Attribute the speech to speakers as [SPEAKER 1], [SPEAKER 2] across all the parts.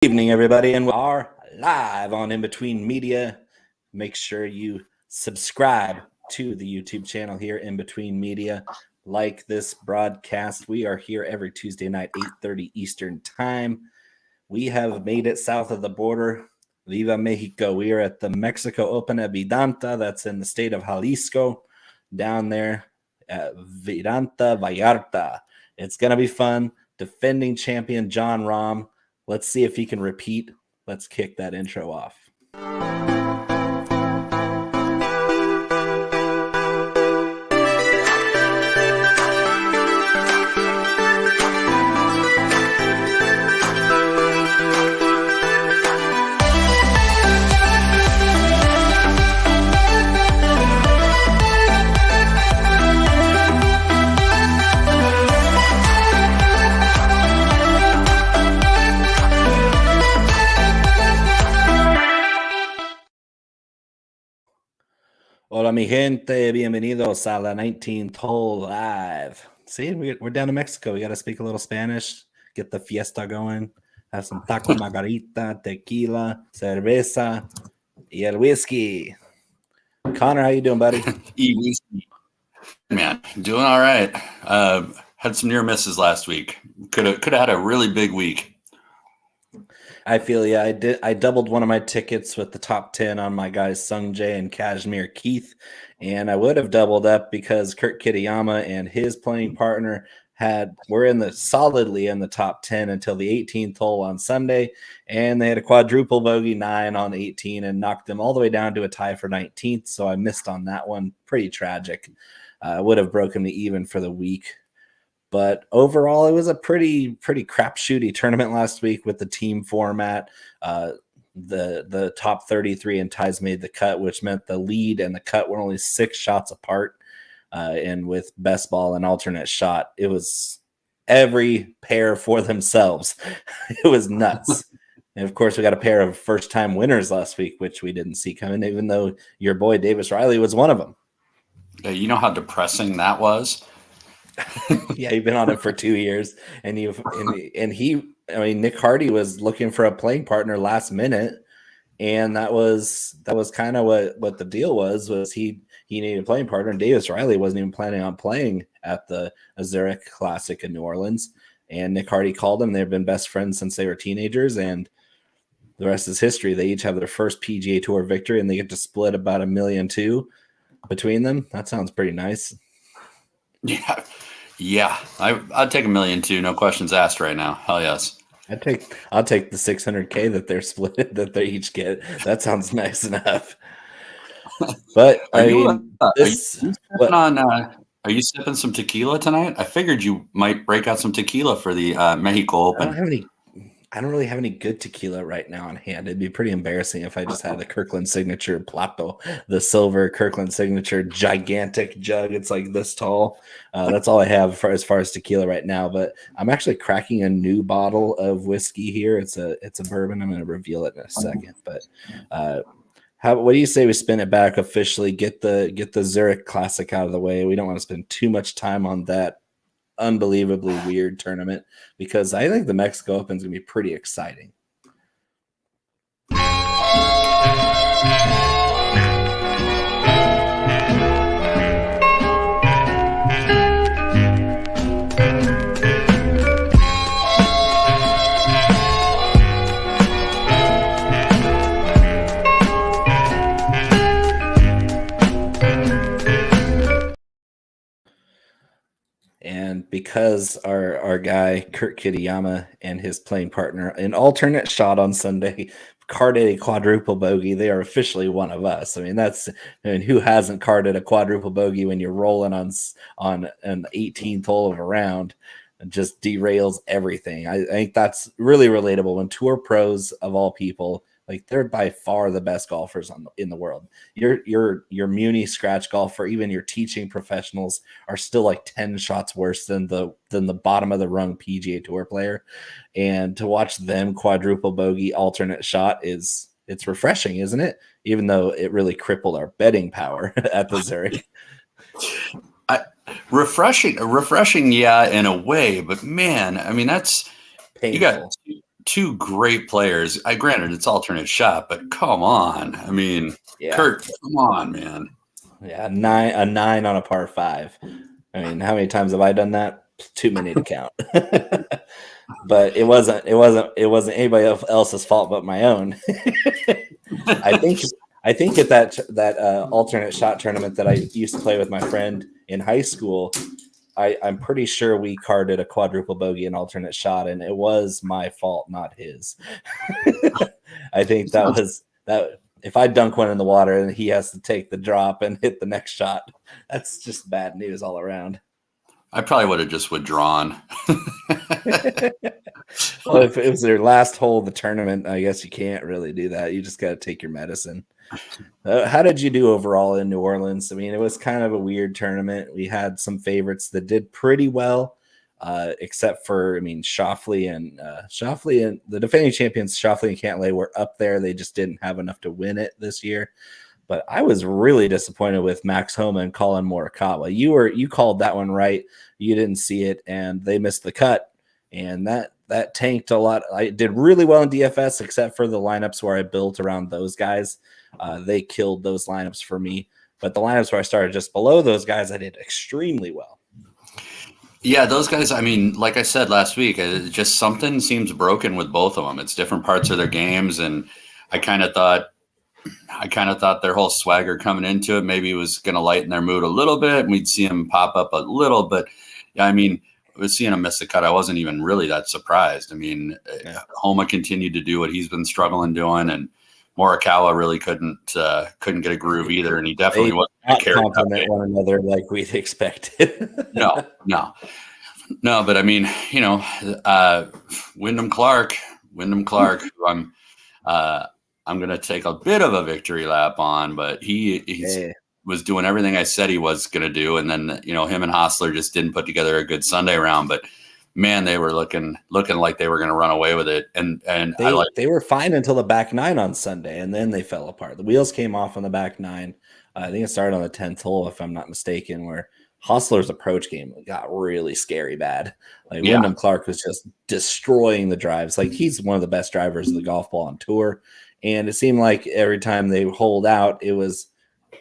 [SPEAKER 1] Evening, everybody, and we are live on In Between Media. Make sure you subscribe to the YouTube channel here, In Between Media. Like this broadcast, we are here every Tuesday night, 8:30 Eastern Time. We have made it south of the border. Viva Mexico. We are at the Mexico Open at Vidanta. That's in the state of Jalisco, down there at Vidanta Vallarta. It's going to be fun. Defending champion Jon Rahm. Let's see if he can repeat. Let's kick that intro off. Hola, mi gente. Bienvenidos a la 19th hole live. See, we're down to Mexico. We got to speak a little Spanish, get the fiesta going, have some taco margarita, tequila, cerveza, y el whiskey. Conor, how you doing, buddy?
[SPEAKER 2] Man, doing all right. Had some near misses last week. Could have had a really big week.
[SPEAKER 1] I feel I doubled one of my tickets with the top 10 on my guys Sung Jae and Kashmir Keith, and I would have doubled up because Kurt Kitayama and his playing partner were solidly in the top 10 until the 18th hole on Sunday, and they had a quadruple bogey 9 on 18 and knocked them all the way down to a tie for 19th. So I missed on that one. Pretty tragic. Would have broken me even for the week. But overall, it was a pretty crapshooty tournament last week with the team format. The top 33 and ties made the cut, which meant the lead and the cut were only 6 shots apart. And with best ball and alternate shot, it was every pair for themselves. It was nuts. And of course, we got a pair of first-time winners last week, which we didn't see coming, even though your boy Davis Riley was one of them.
[SPEAKER 2] Yeah, you know how depressing that was?
[SPEAKER 1] Yeah, you've been on it for 2 years, and Nick Hardy was looking for a playing partner last minute, and that was kind of what the deal was he needed a playing partner, and Davis Riley wasn't even planning on playing at the Zurich Classic in New Orleans, and Nick Hardy called him. They've been best friends since they were teenagers, and the rest is history. They each have their first PGA Tour victory, and they get to split about $1.2 million between them. That sounds pretty nice.
[SPEAKER 2] Yeah. I'd take $1 million too. No questions asked right now. Hell yes.
[SPEAKER 1] I'll take the $600K that they're split, that they each get. That sounds nice enough. But
[SPEAKER 2] are you sipping some tequila tonight? I figured you might break out some tequila for the Mexico Open.
[SPEAKER 1] I don't really have any good tequila right now on hand. It'd be pretty embarrassing if I just had the Kirkland Signature Plato, the silver Kirkland Signature gigantic jug. It's like this tall. That's all I have as far as tequila right now. But I'm actually cracking a new bottle of whiskey here. It's a bourbon. I'm going to reveal it in a second. But what do you say we spin it back officially? Get the Zurich Classic out of the way. We don't want to spend too much time on that unbelievably weird tournament, because I think the Mexico Open is going to be pretty exciting. And because our guy Kurt Kitayama and his playing partner, an alternate shot on Sunday, carded a quadruple bogey, they are officially one of us. I mean, who hasn't carded a quadruple bogey when you're rolling on an 18th hole of a round? It just derails everything. I think that's really relatable when tour pros of all people, like, they're by far the best golfers in the world. Your Muni scratch golfer, even your teaching professionals, are still like 10 shots worse than the bottom of the rung PGA Tour player. And to watch them quadruple bogey alternate shot it's refreshing, isn't it? Even though it really crippled our betting power at the Zurich.
[SPEAKER 2] Refreshing, yeah, in a way. But man, I mean, that's painful. You got two great players. Granted, it's alternate shot, but come on. I mean, Kurt, come on, man.
[SPEAKER 1] Yeah, a nine on a par 5. I mean, how many times have I done that? Too many to count. But it wasn't anybody else's fault but my own. I think at that alternate shot tournament that I used to play with my friend in high school, I'm pretty sure we carded a quadruple bogey in alternate shot, and it was my fault, not his. I think that if I dunk one in the water and he has to take the drop and hit the next shot, that's just bad news all around.
[SPEAKER 2] I probably would have just withdrawn.
[SPEAKER 1] Well, if it was their last hole of the tournament, I guess you can't really do that. You just got to take your medicine. How did you do overall in New Orleans? I mean, it was kind of a weird tournament. We had some favorites that did pretty well, except for, Schauffele and the defending champions, Schauffele and Cantlay, were up there. They just didn't have enough to win it this year. But I was really disappointed with Max Homa and Colin Morikawa. You called that one right. You didn't see it, and they missed the cut, and that tanked a lot. I did really well in DFS, except for the lineups where I built around those guys. They killed those lineups for me. But the lineups where I started just below those guys, I did extremely well.
[SPEAKER 2] Yeah, those guys, like I said last week, just something seems broken with both of them. It's different parts of their games, and I kind of thought their whole swagger coming into it maybe was going to lighten their mood a little bit, and we'd see them pop up a little. But yeah, I was seeing him miss the cut. I wasn't even really that surprised. Homa continued to do what he's been struggling doing, and Morikawa really couldn't get a groove either, and he definitely wasn't
[SPEAKER 1] compliment one another like we'd expected.
[SPEAKER 2] No. But Wyndham Clark, who I'm going to take a bit of a victory lap on, but he was doing everything I said he was going to do. And then, him and Hostler just didn't put together a good Sunday round, but man, they were looking like they were going to run away with it. And
[SPEAKER 1] they were fine until the back 9 on Sunday, and then they fell apart. The wheels came off on the back 9. I think it started on the 10th hole, if I'm not mistaken, where Hostler's approach game got really scary bad. Wyndham Clark was just destroying the drives. He's one of the best drivers of the golf ball on tour. And it seemed like every time they hold out, it was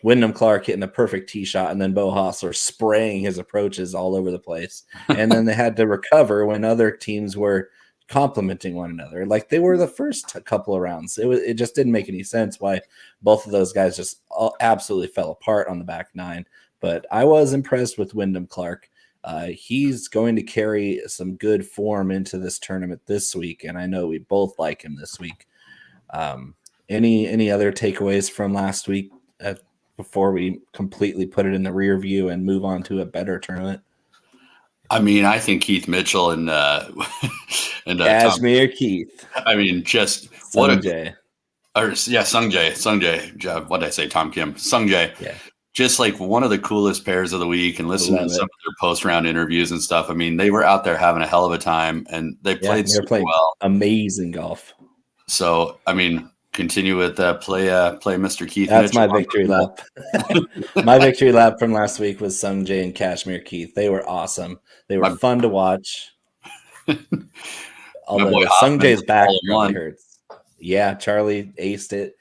[SPEAKER 1] Wyndham Clark hitting a perfect tee shot and then Beau Hossler spraying his approaches all over the place. And then they had to recover when other teams were complimenting one another. They were the first couple of rounds. It just didn't make any sense why both of those guys just absolutely fell apart on the back 9. But I was impressed with Wyndham Clark. He's going to carry some good form into this tournament this week, and I know we both like him this week. Any other takeaways from last week before we completely put it in the rear view and move on to a better tournament?
[SPEAKER 2] I think Keith Mitchell and
[SPEAKER 1] Kashmir Keith.
[SPEAKER 2] Just
[SPEAKER 1] Sungjae.
[SPEAKER 2] what a Sungjae. What did I say? Tom Kim. Sungjae.
[SPEAKER 1] Yeah.
[SPEAKER 2] Just one of the coolest pairs of the week, and listening to some of their post-round interviews and stuff. They were out there having a hell of a time, and they played super well.
[SPEAKER 1] Amazing golf.
[SPEAKER 2] So, continue with play Mr. Keith.
[SPEAKER 1] That's
[SPEAKER 2] Mitchell.
[SPEAKER 1] my victory lap. My victory lap from last week was Sungjae and Kashmir Keith. They were awesome. They were fun to watch. Although Sungjae's back really hurts. Yeah, Charlie aced it.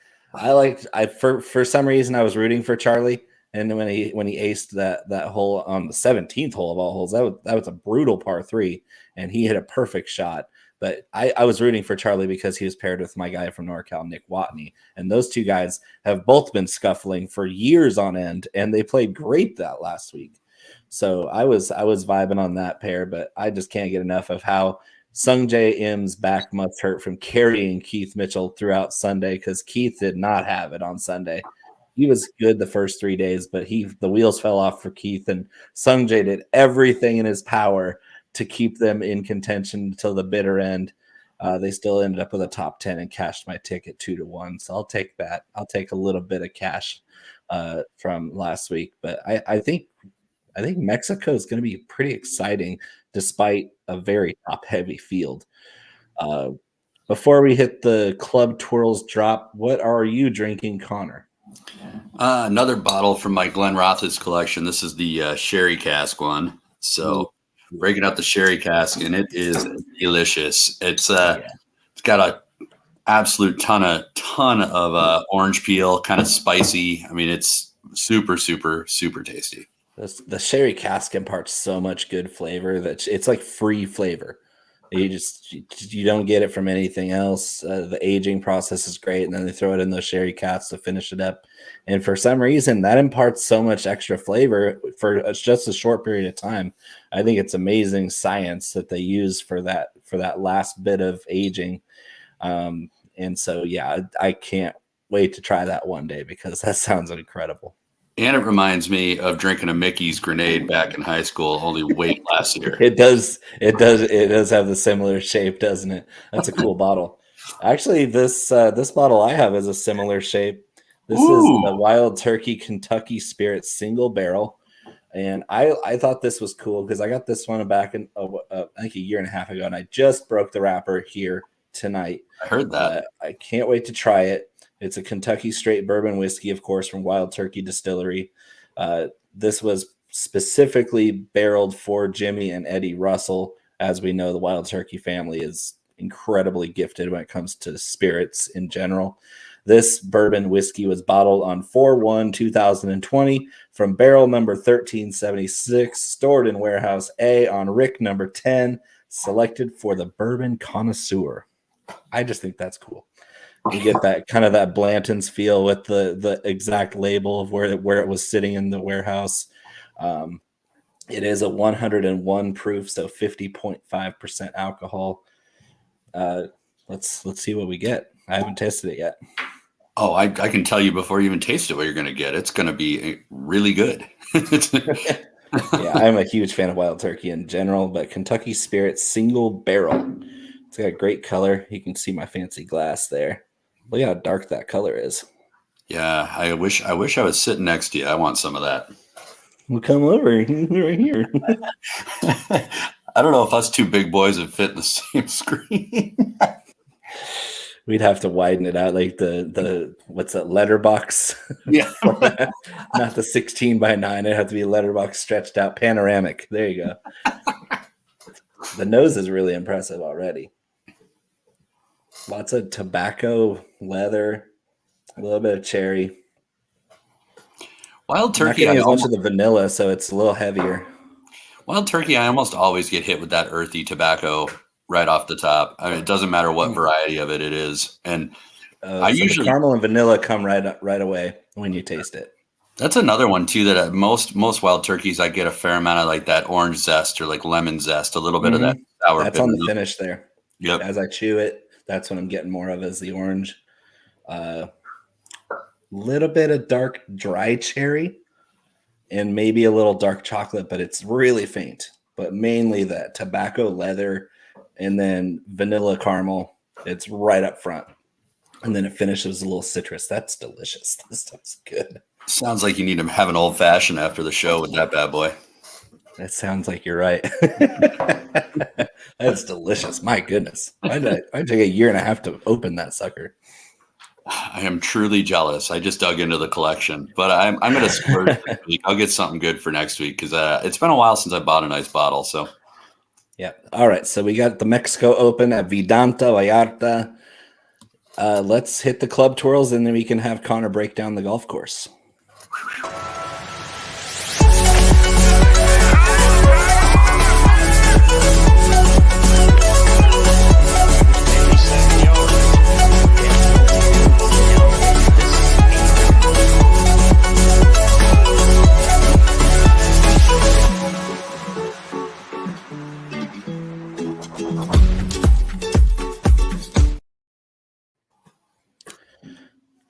[SPEAKER 1] For some reason I was rooting for Charlie, and when he aced that hole on the 17th hole of all holes, that was a brutal par 3, and he hit a perfect shot. But I was rooting for Charlie because he was paired with my guy from NorCal, Nick Watney. And those two guys have both been scuffling for years on end, and they played great that last week. So I was vibing on that pair, but I just can't get enough of how Sungjae M's back must hurt from carrying Keith Mitchell throughout Sunday, because Keith did not have it on Sunday. He was good the first 3 days, but the wheels fell off for Keith, and Sungjae did everything in his power to keep them in contention until the bitter end. They still ended up with a top 10 and cashed my ticket 2-1. So I'll take that. I'll take a little bit of cash from last week. But I think Mexico is going to be pretty exciting despite a very top-heavy field. Before we hit the Club Twirls drop, what are you drinking, Conor?
[SPEAKER 2] Another bottle from my Glen Rothes collection. This is the sherry cask one. So breaking out the sherry cask, and it is delicious. It's kind got a absolute ton of orange peel, kind of spicy. I mean, it's super, super, super tasty.
[SPEAKER 1] The sherry cask imparts so much good flavor that it's like free flavor. You don't get it from anything else. The aging process is great, and then they throw it in those sherry casks to finish it up. And for some reason, that imparts so much extra flavor for just a short period of time. I think it's amazing science that they use for that last bit of aging. And so, yeah, I can't wait to try that one day because that sounds incredible.
[SPEAKER 2] And it reminds me of drinking a Mickey's grenade back in high school, only way last year.
[SPEAKER 1] It does have the similar shape, doesn't it? That's a cool bottle. Actually, this bottle I have is a similar shape. This is the Wild Turkey Kentucky Spirit single barrel. And I thought this was cool because I got this one back in I think a year and a half ago, and I just broke the wrapper here tonight.
[SPEAKER 2] I heard that.
[SPEAKER 1] I can't wait to try it. It's a Kentucky straight bourbon whiskey, of course, from Wild Turkey Distillery. This was specifically barreled for Jimmy and Eddie Russell. As we know, the Wild Turkey family is incredibly gifted when it comes to spirits in general. This bourbon whiskey was bottled on 4/1/2020 from barrel number 1376, stored in warehouse A on Rick number 10, selected for the bourbon connoisseur. I just think that's cool. You get that kind of that Blanton's feel with the exact label of where it was sitting in the warehouse. It is a 101 proof, so 50.5% alcohol. Let's see what we get. I haven't tasted it yet.
[SPEAKER 2] Oh, I can tell you before you even taste it what you're going to get. It's going to be really good.
[SPEAKER 1] Yeah, I'm a huge fan of Wild Turkey in general, but Kentucky Spirit single barrel. It's got a great color. You can see my fancy glass there. Look how dark that color is.
[SPEAKER 2] Yeah, I wish I was sitting next to you. I want some of that.
[SPEAKER 1] Well, come over right here.
[SPEAKER 2] I don't know if us two big boys would fit in the same screen.
[SPEAKER 1] We'd have to widen it out like the what's that, letterbox?
[SPEAKER 2] Yeah.
[SPEAKER 1] Not the 16:9. It'd have to be letterbox stretched out panoramic. There you go. The nose is really impressive already. Lots of tobacco, leather, a little bit of cherry.
[SPEAKER 2] Wild Turkey.
[SPEAKER 1] Not getting as much of the vanilla, so it's a little heavier.
[SPEAKER 2] Wild Turkey, I almost always get hit with that earthy tobacco right off the top. I mean, it doesn't matter what variety of it is, and I usually
[SPEAKER 1] the caramel and vanilla come right away when you taste it.
[SPEAKER 2] That's another one too. That most Wild Turkeys, I get a fair amount of like that orange zest or like lemon zest, a little bit of that sour.
[SPEAKER 1] That's on the finish there.
[SPEAKER 2] Yep.
[SPEAKER 1] As I chew it, that's what I'm getting more of is the orange. Little bit of dark dry cherry and maybe a little dark chocolate, but it's really faint. But mainly that tobacco, leather, and then vanilla caramel. It's right up front. And then it finishes a little citrus. That's delicious. This stuff's good.
[SPEAKER 2] Sounds like you need to have an old fashioned after the show with that bad boy.
[SPEAKER 1] That sounds like you're right. That's delicious. My goodness. I take a year and a half to open that sucker.
[SPEAKER 2] I am truly jealous. I just dug into the collection, but I'm going to splurge this week. I'll get something good for next week because it's been a while since I bought a nice bottle. So,
[SPEAKER 1] yeah. All right. So we got the Mexico Open at Vidanta Vallarta. Let's hit the club twirls, and then we can have Conor break down the golf course.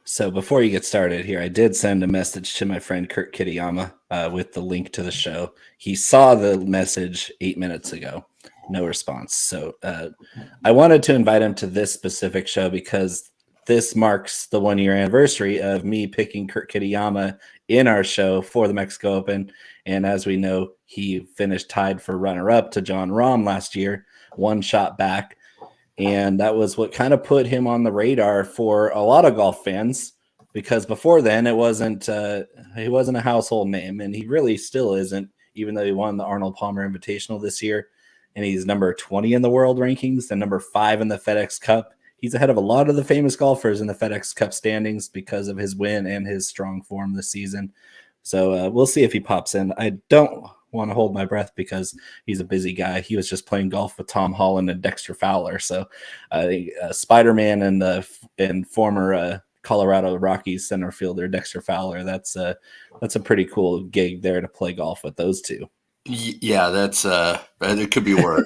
[SPEAKER 1] So before you get started here, I did send a message to my friend Kurt Kitayama with the link to the show. He saw the message 8 minutes ago. No response. So I wanted to invite him to this specific show because this marks the 1-year anniversary of me picking Kurt Kitayama in our show for the Mexico Open. And as we know, he finished tied for runner-up to Jon Rahm last year, one shot back. And that was what kind of put him on the radar for a lot of golf fans, because before then he wasn't a household name, and he really still isn't, even though he won the Arnold Palmer Invitational this year, and he's number 20 in the world rankings and number 5 in the FedEx Cup. he's ahead of a lot of the famous golfers in the FedEx Cup standings because of his win and his strong form this season. So we'll see if he pops in. I don't want to hold my breath because he's a busy guy. He was just playing golf with Tom Holland and Dexter Fowler. So I think Spider-Man and former Colorado Rockies center fielder Dexter Fowler, that's a pretty cool gig there to play golf with those two.
[SPEAKER 2] Yeah, that's it could be worse.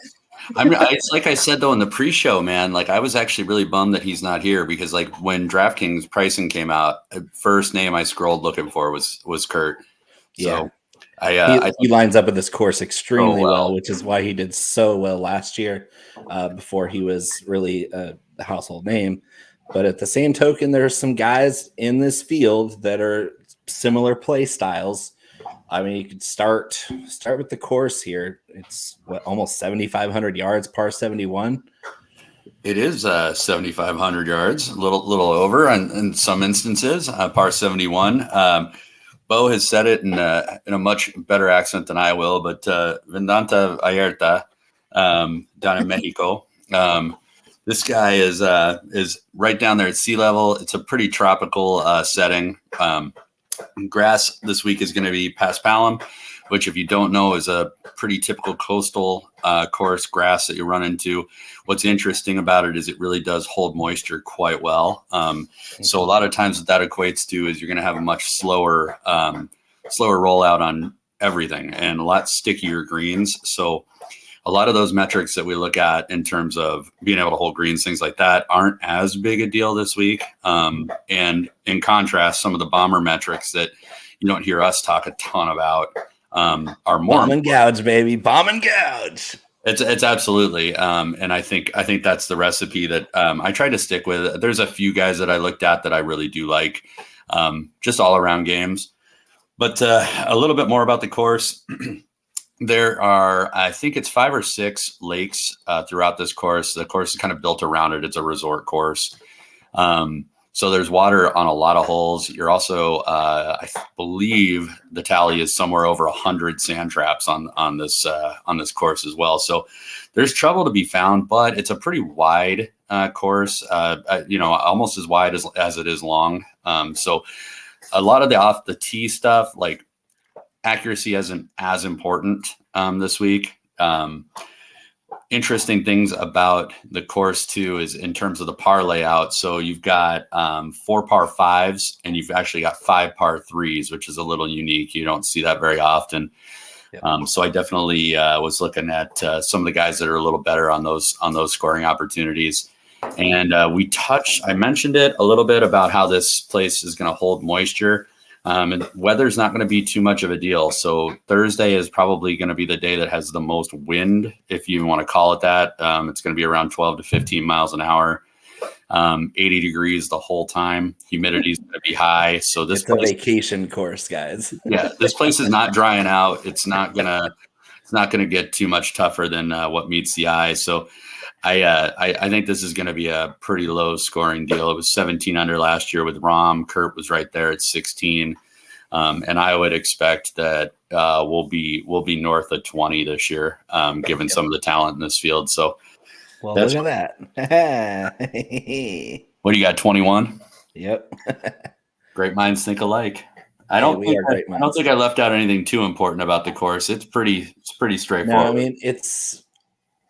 [SPEAKER 2] It's like I said though in the pre-show, man. Like I was actually really bummed that he's not here because like when DraftKings pricing came out, first name I scrolled looking for was Kurt. So
[SPEAKER 1] yeah. He lines up with this course extremely well, which is why he did so well last year before he was really a household name. But at the same token, there's some guys in this field that are similar play styles. I mean, you could start with the course here. It's almost 7,500 yards, par 71.
[SPEAKER 2] It is 7,500 yards, a little over in some instances, par 71. Bo has said it in a much better accent than I will, but Vendanta Ayerta down in Mexico. This guy is right down there at sea level. It's a pretty tropical setting. Grass this week is going to be Paspalum, which if you don't know is a pretty typical coastal course grass that you run into. What's interesting about it is it really does hold moisture quite well. So a lot of times what that equates to is you're going to have a much slower rollout on everything and a lot stickier greens. So a lot of those metrics that we look at in terms of being able to hold greens, things like that, aren't as big a deal this week. And in contrast, some of the bomber metrics that you don't hear us talk a ton about are more
[SPEAKER 1] bomb and gouge, baby, bomb and gouge.
[SPEAKER 2] It's absolutely, and I think that's the recipe that I try to stick with. There's a few guys that I looked at that I really do like, just all around games. But a little bit more about the course. There are, I think it's 5 or 6 lakes throughout this course. The course is kind of built around it. It's a resort course. So there's water on a lot of holes. You're also, I believe the tally is somewhere over 100 sand traps on this course as well. So there's trouble to be found, but it's a pretty wide course, almost as wide as it is long. So a lot of the off the tee stuff, like accuracy isn't as important this week. Interesting things about the course too is in terms of the par layout. So you've got 4 par 5s and you've actually got 5 par 3s, which is a little unique. You don't see that very often. Yep. So I definitely was looking at some of the guys that are a little better on those scoring opportunities. And I mentioned it a little bit about how this place is going to hold moisture. And weather's not going to be too much of a deal. So Thursday is probably going to be the day that has the most wind, if you want to call it that. It's going to be around 12 to 15 miles an hour, 80 degrees the whole time. Humidity is going to be high. So
[SPEAKER 1] it's a vacation course, guys.
[SPEAKER 2] Yeah, this place is not drying out. It's not gonna get too much tougher than what meets the eye. So I think this is going to be a pretty low scoring deal. It was 17 under last year with Rahm. Kurt was right there at 16. And I would expect that we'll be north of 20 this year, given some of the talent in this field. So
[SPEAKER 1] look at that.
[SPEAKER 2] What do you got, 21?
[SPEAKER 1] Yep.
[SPEAKER 2] Great minds think alike. I don't think I left out anything too important about the course. It's pretty straightforward.
[SPEAKER 1] No, I mean,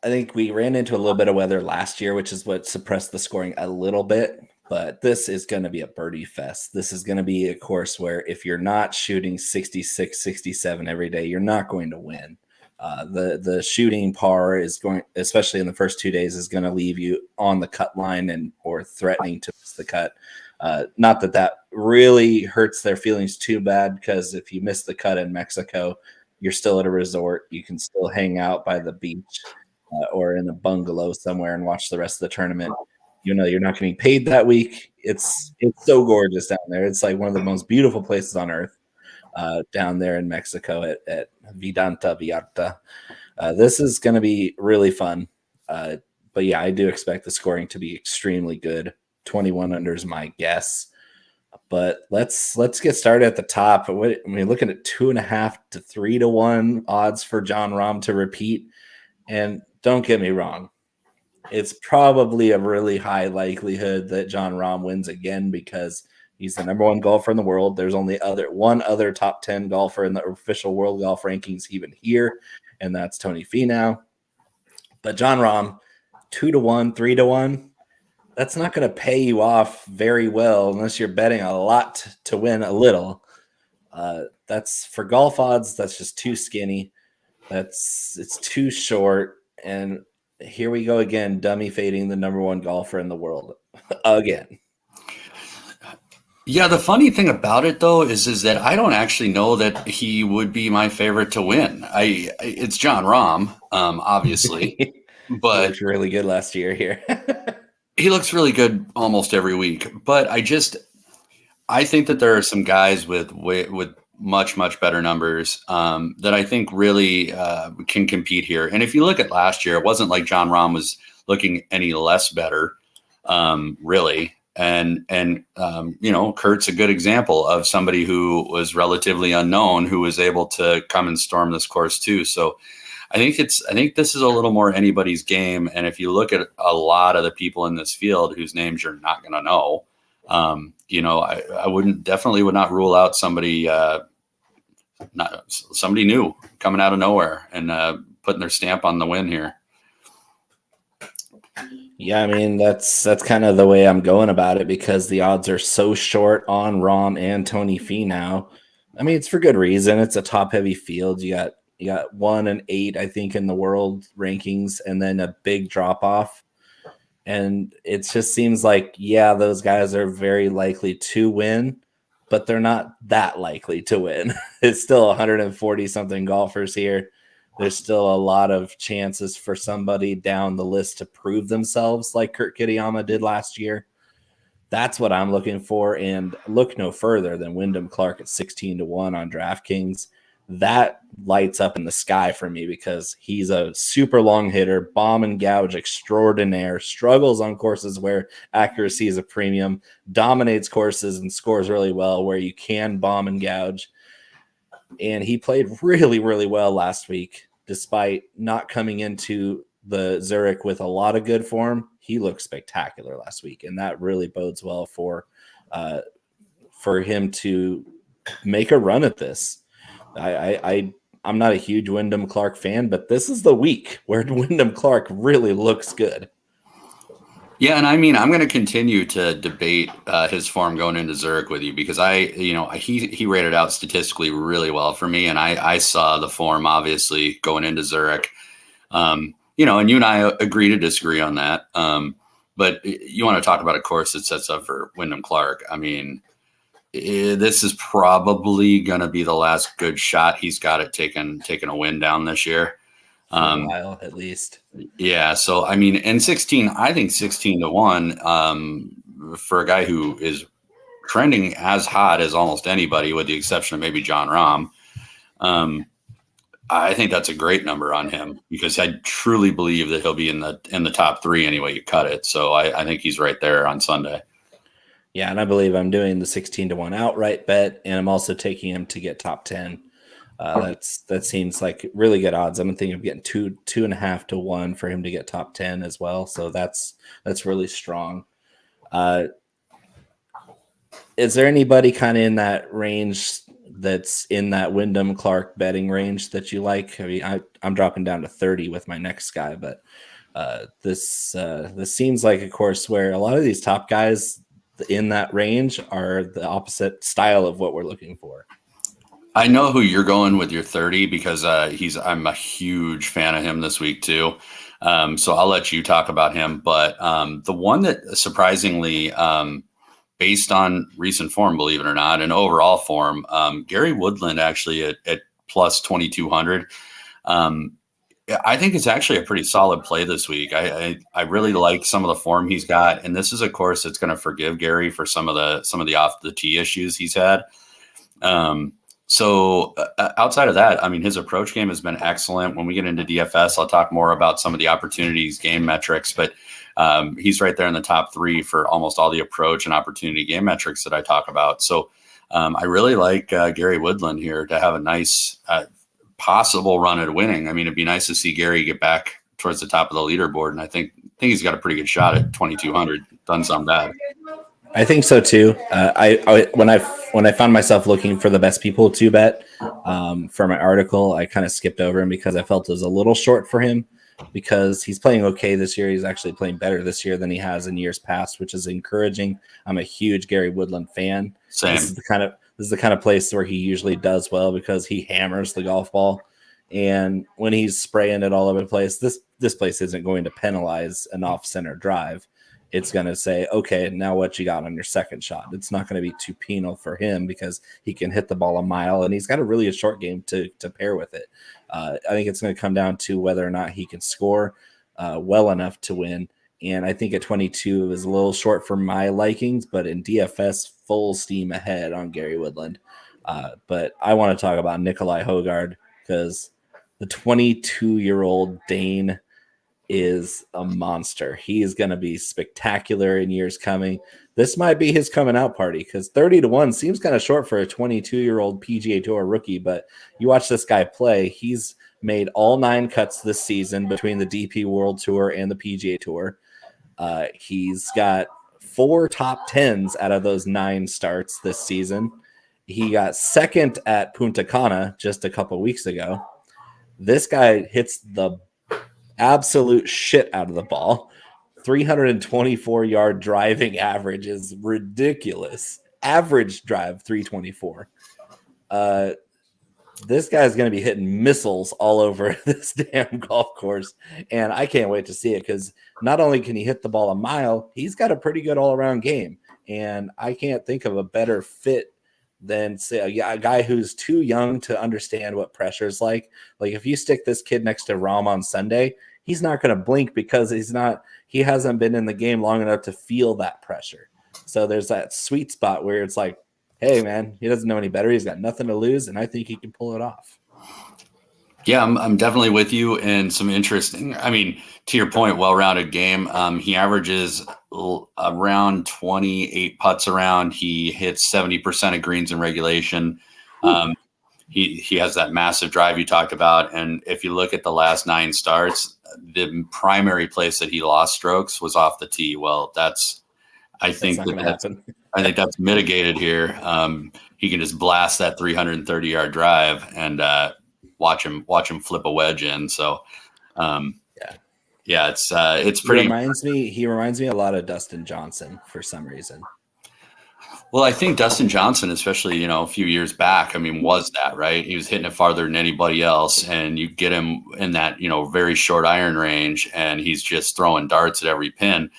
[SPEAKER 1] I think we ran into a little bit of weather last year, which is what suppressed the scoring a little bit. But this is going to be a birdie fest. This is going to be a course where if you're not shooting 66, 67 every day, you're not going to win. The shooting par is going, especially in the first 2 days, is going to leave you on the cut line or threatening to miss the cut. Not that really hurts their feelings too bad, because if you miss the cut in Mexico, you're still at a resort. You can still hang out by the beach or in a bungalow somewhere and watch the rest of the tournament. You know, you're not getting paid that week. It's so gorgeous down there. It's like one of the most beautiful places on earth down there in Mexico at Vidanta Vallarta. This is going to be really fun. But yeah, I do expect the scoring to be extremely good. 21 under is my guess. But let's get started at the top. We're looking at 2.5 to 3 to 1 odds for Jon Rahm to repeat. And don't get me wrong, it's probably a really high likelihood that Jon Rahm wins again because he's the number one golfer in the world. There's only one other top 10 golfer in the official world golf rankings even here, and that's Tony Finau. But Jon Rahm, 2-1, 3-1, that's not going to pay you off very well unless you're betting a lot to win a little. That's for golf odds. That's just too skinny. It's too short. And here we go again, dummy fading the number one golfer in the world again.
[SPEAKER 2] Yeah, the funny thing about it though is that I don't actually know that he would be my favorite to win. It's Jon Rahm, obviously, but
[SPEAKER 1] he looked really good last year here.
[SPEAKER 2] He looks really good almost every week. But I think that there are some guys with much better numbers that I think really can compete here. And if you look at last year, it wasn't like Jon Rahm was looking any less better, really. And Kurt's a good example of somebody who was relatively unknown who was able to come and storm this course too. So I think this is a little more anybody's game. And if you look at a lot of the people in this field whose names you're not going to know, I would not rule out somebody new coming out of nowhere and putting their stamp on the win here.
[SPEAKER 1] Yeah, I mean, that's kind of the way I'm going about it because the odds are so short on Rahm and Tony Finau. I mean, it's for good reason. It's a top-heavy field. You got 1 and 8, I think, in the world rankings, and then a big drop-off. And it just seems like, yeah, those guys are very likely to win, but they're not that likely to win. It's still 140-something golfers here. There's still a lot of chances for somebody down the list to prove themselves like Kurt Kitayama did last year. That's what I'm looking for, and look no further than Wyndham Clark at 16-1 on DraftKings. That lights up in the sky for me because he's a super long hitter, bomb and gouge extraordinaire, struggles on courses where accuracy is a premium, dominates courses and scores really well where you can bomb and gouge. And he played really, really well last week, despite not coming into the Zurich with a lot of good form. He looked spectacular last week, and that really bodes well for him to make a run at this. I'm not a huge Wyndham Clark fan, but this is the week where Wyndham Clark really looks good.
[SPEAKER 2] Yeah, and I mean, I'm going to continue to debate his form going into Zurich with you because he rated out statistically really well for me, and I saw the form obviously going into Zurich. And you and I agree to disagree on that. But you want to talk about a course that sets up for Wyndham Clark. I mean, this is probably going to be the last good shot he's got at taking a win down this year.
[SPEAKER 1] A while at least.
[SPEAKER 2] Yeah. So, I mean, and 16-1 for a guy who is trending as hot as almost anybody, with the exception of maybe Jon Rahm. I think that's a great number on him because I truly believe that he'll be in the top 3 anyway you cut it. So I think he's right there on Sunday.
[SPEAKER 1] Yeah. And I believe I'm doing the 16-1 outright bet, and I'm also taking him to get top 10. That seems like really good odds. I'm thinking of getting 2.5 to 1 for him to get top 10 as well. So that's really strong. Is there anybody kind of in that range that's in that Wyndham Clark betting range that you like? I mean, I'm dropping down to 30 with my next guy, but this seems like a course where a lot of these top guys in that range are the opposite style of what we're looking for.
[SPEAKER 2] I know who you're going with your 30 because I'm a huge fan of him this week too. So I'll let you talk about him. But the one that surprisingly, based on recent form, believe it or not, and overall form, Gary Woodland actually at plus 2,200. I think it's actually a pretty solid play this week. I really like some of the form he's got, and this is a course that's going to forgive Gary for some of the off the tee issues he's had. So outside of that, I mean, his approach game has been excellent. When we get into DFS, I'll talk more about some of the opportunities, game metrics, but he's right there in the top 3 for almost all the approach and opportunity game metrics that I talk about. So I really like Gary Woodland here to have a nice possible run at winning. I mean, it'd be nice to see Gary get back towards the top of the leaderboard, and I think think he's got a pretty good shot at 2,200. Doesn't sound bad.
[SPEAKER 1] I think so too. When I found myself looking for the best people to bet for my article, I kind of skipped over him because I felt it was a little short for him because he's playing okay this year. He's actually playing better this year than he has in years past, which is encouraging. I'm a huge Gary Woodland fan.
[SPEAKER 2] Same.
[SPEAKER 1] This is the kind of place where he usually does well because he hammers the golf ball. And when he's spraying it all over the place, this place isn't going to penalize an off-center drive. It's going to say, okay, now what you got on your second shot? It's not going to be too penal for him because he can hit the ball a mile, and he's got a short game to pair with it. I think it's going to come down to whether or not he can score well enough to win. And I think at 22 is a little short for my likings, but in DFS, full steam ahead on Gary Woodland. But I want to talk about Nikolai Højgaard because the 22-year-old Dane is a monster. He is going to be spectacular in years coming. This might be his coming out party because 30-1 seems kind of short for a 22-year-old PGA Tour rookie, but you watch this guy play. He's made all 9 cuts this season between the DP World Tour and the PGA Tour. He's got 4 top 10s out of those 9 starts this season. He got second at Punta Cana just a couple weeks ago. This guy hits the absolute shit out of the ball. 324-yard driving average is ridiculous. Average drive 324. This guy's going to be hitting missiles all over this damn golf course, and I can't wait to see it because not only can he hit the ball a mile, he's got a pretty good all-around game, and I can't think of a better fit than say a guy who's too young to understand what pressure is like. Like if you stick this kid next to Rahm on Sunday, he's not going to blink because he hasn't been in the game long enough to feel that pressure. So there's that sweet spot where it's like, hey man, he doesn't know any better. He's got nothing to lose, and I think he can pull it off.
[SPEAKER 2] Yeah, I'm definitely with you. And some interesting, I mean, to your point, well-rounded game. He averages around 28 putts around. He hits 70% of greens in regulation. He has that massive drive you talked about. And if you look at the last 9 starts, the primary place that he lost strokes was off the tee. Well, I think that's mitigated here. He can just blast that 330-yard drive and watch him flip a wedge in. So, it's pretty.
[SPEAKER 1] He reminds me a lot of Dustin Johnson for some reason.
[SPEAKER 2] Well, I think Dustin Johnson, especially, a few years back, was that, right? He was hitting it farther than anybody else, and you get him in that, very short iron range, and he's just throwing darts at every pin.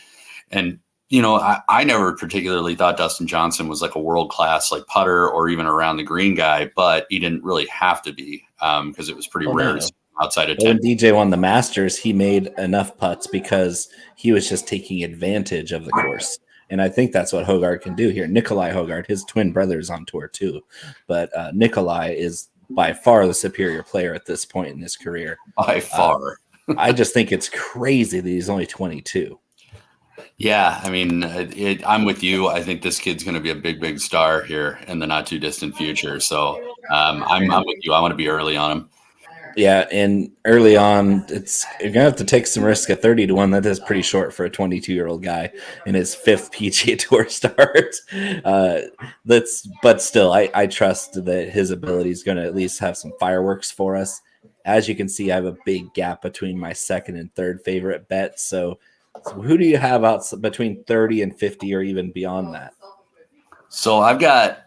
[SPEAKER 2] And, I never particularly thought Dustin Johnson was like a world-class like putter or even around the green guy, but he didn't really have to be because it was pretty rare outside of 10.
[SPEAKER 1] When DJ won the Masters, he made enough putts because he was just taking advantage of the course. And I think that's what Højgaard can do here. Nikolai Højgaard, his twin brother, is on tour too. But Nikolai is by far the superior player at this point in his career.
[SPEAKER 2] By far.
[SPEAKER 1] I just think it's crazy that he's only 22.
[SPEAKER 2] Yeah, I'm with you. I think this kid's going to be a big, big star here in the not too distant future. So I'm with you. I want to be early on him.
[SPEAKER 1] Yeah, and early on, you're gonna have to take some risk at 30-1. That is pretty short for a 22-year-old guy in his 5th PGA Tour start. But still, I trust that his ability is going to at least have some fireworks for us. As you can see, I have a big gap between my second and third favorite bets. So who do you have out between 30 and 50, or even beyond that?
[SPEAKER 2] So I've got.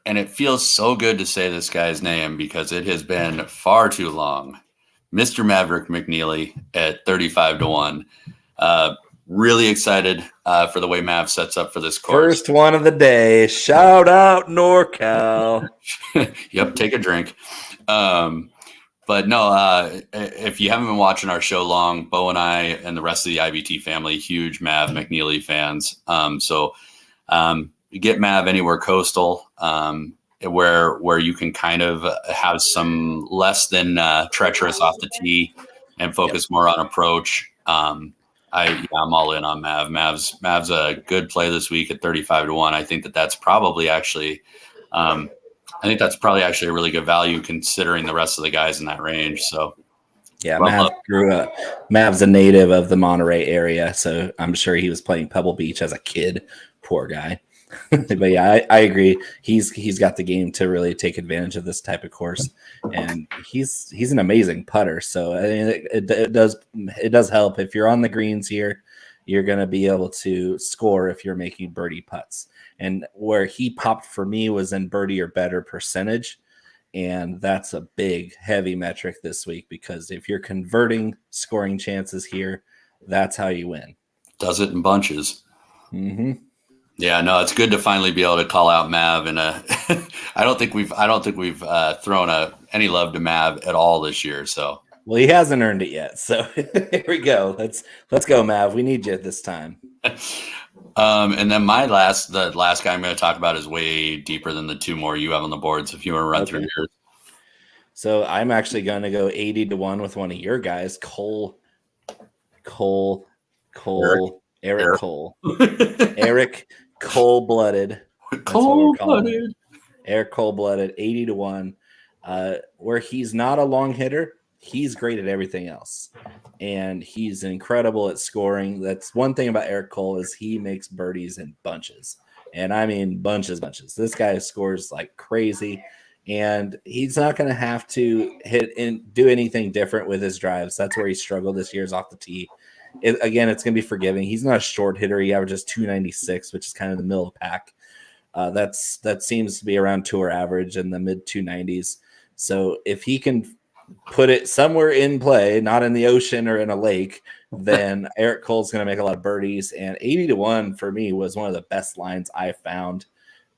[SPEAKER 2] And it feels so good to say this guy's name because it has been far too long. Mr. Maverick McNeely at 35-1. Really excited for the way Mav sets up for this course.
[SPEAKER 1] First one of the day. Shout out NorCal.
[SPEAKER 2] Yep, take a drink. But no, if you haven't been watching our show long, Bo and I and the rest of the IBT family, huge Mav McNeely fans. You get Mav anywhere coastal, where you can kind of have some less than treacherous off the tee and focus more on approach. I'm all in on Mav. Mav's a good play this week at 35-1. I think that's probably actually a really good value considering the rest of the guys in that range. So
[SPEAKER 1] Yeah,
[SPEAKER 2] Well,
[SPEAKER 1] Mav's a native of the Monterey area, so I'm sure he was playing Pebble Beach as a kid. Poor guy. But yeah, I agree. He's got the game to really take advantage of this type of course, and he's an amazing putter. So I mean, it does help if you're on the greens here. You're going to be able to score if you're making birdie putts. And where he popped for me was in birdie or better percentage. And that's a big, heavy metric this week because if you're converting scoring chances here, that's how you win.
[SPEAKER 2] does it in bunches.
[SPEAKER 1] Mm-hmm.
[SPEAKER 2] Yeah, no, it's good to finally be able to call out Mav. And I don't think we've thrown any love to Mav at all this year. So
[SPEAKER 1] Well, he hasn't earned it yet. So here we go. Let's go, Mav. We need you this time.
[SPEAKER 2] And then the last guy I'm going to talk about is way deeper than the two more you have on the boards. If you want to run through yours.
[SPEAKER 1] So I'm actually going to go 80-1 with one of your guys, Eric Cole. Eric Cold-blooded.
[SPEAKER 2] Cold-blooded.
[SPEAKER 1] Eric Cold-blooded, 80-1. Where he's not a long hitter, he's great at everything else. And he's incredible at scoring. That's one thing about Eric Cole is he makes birdies in bunches. And I mean bunches. This guy scores like crazy. And he's not going to have to hit and do anything different with his drives. That's where he struggled this year is off the tee. Again, it's going to be forgiving. He's not a short hitter. He averages 296, which is kind of the middle of the pack. That seems to be around tour average in the mid 290s. So if he can put it somewhere in play, not in the ocean or in a lake, then Eric Cole's going to make a lot of birdies. And 80-1 for me was one of the best lines I found.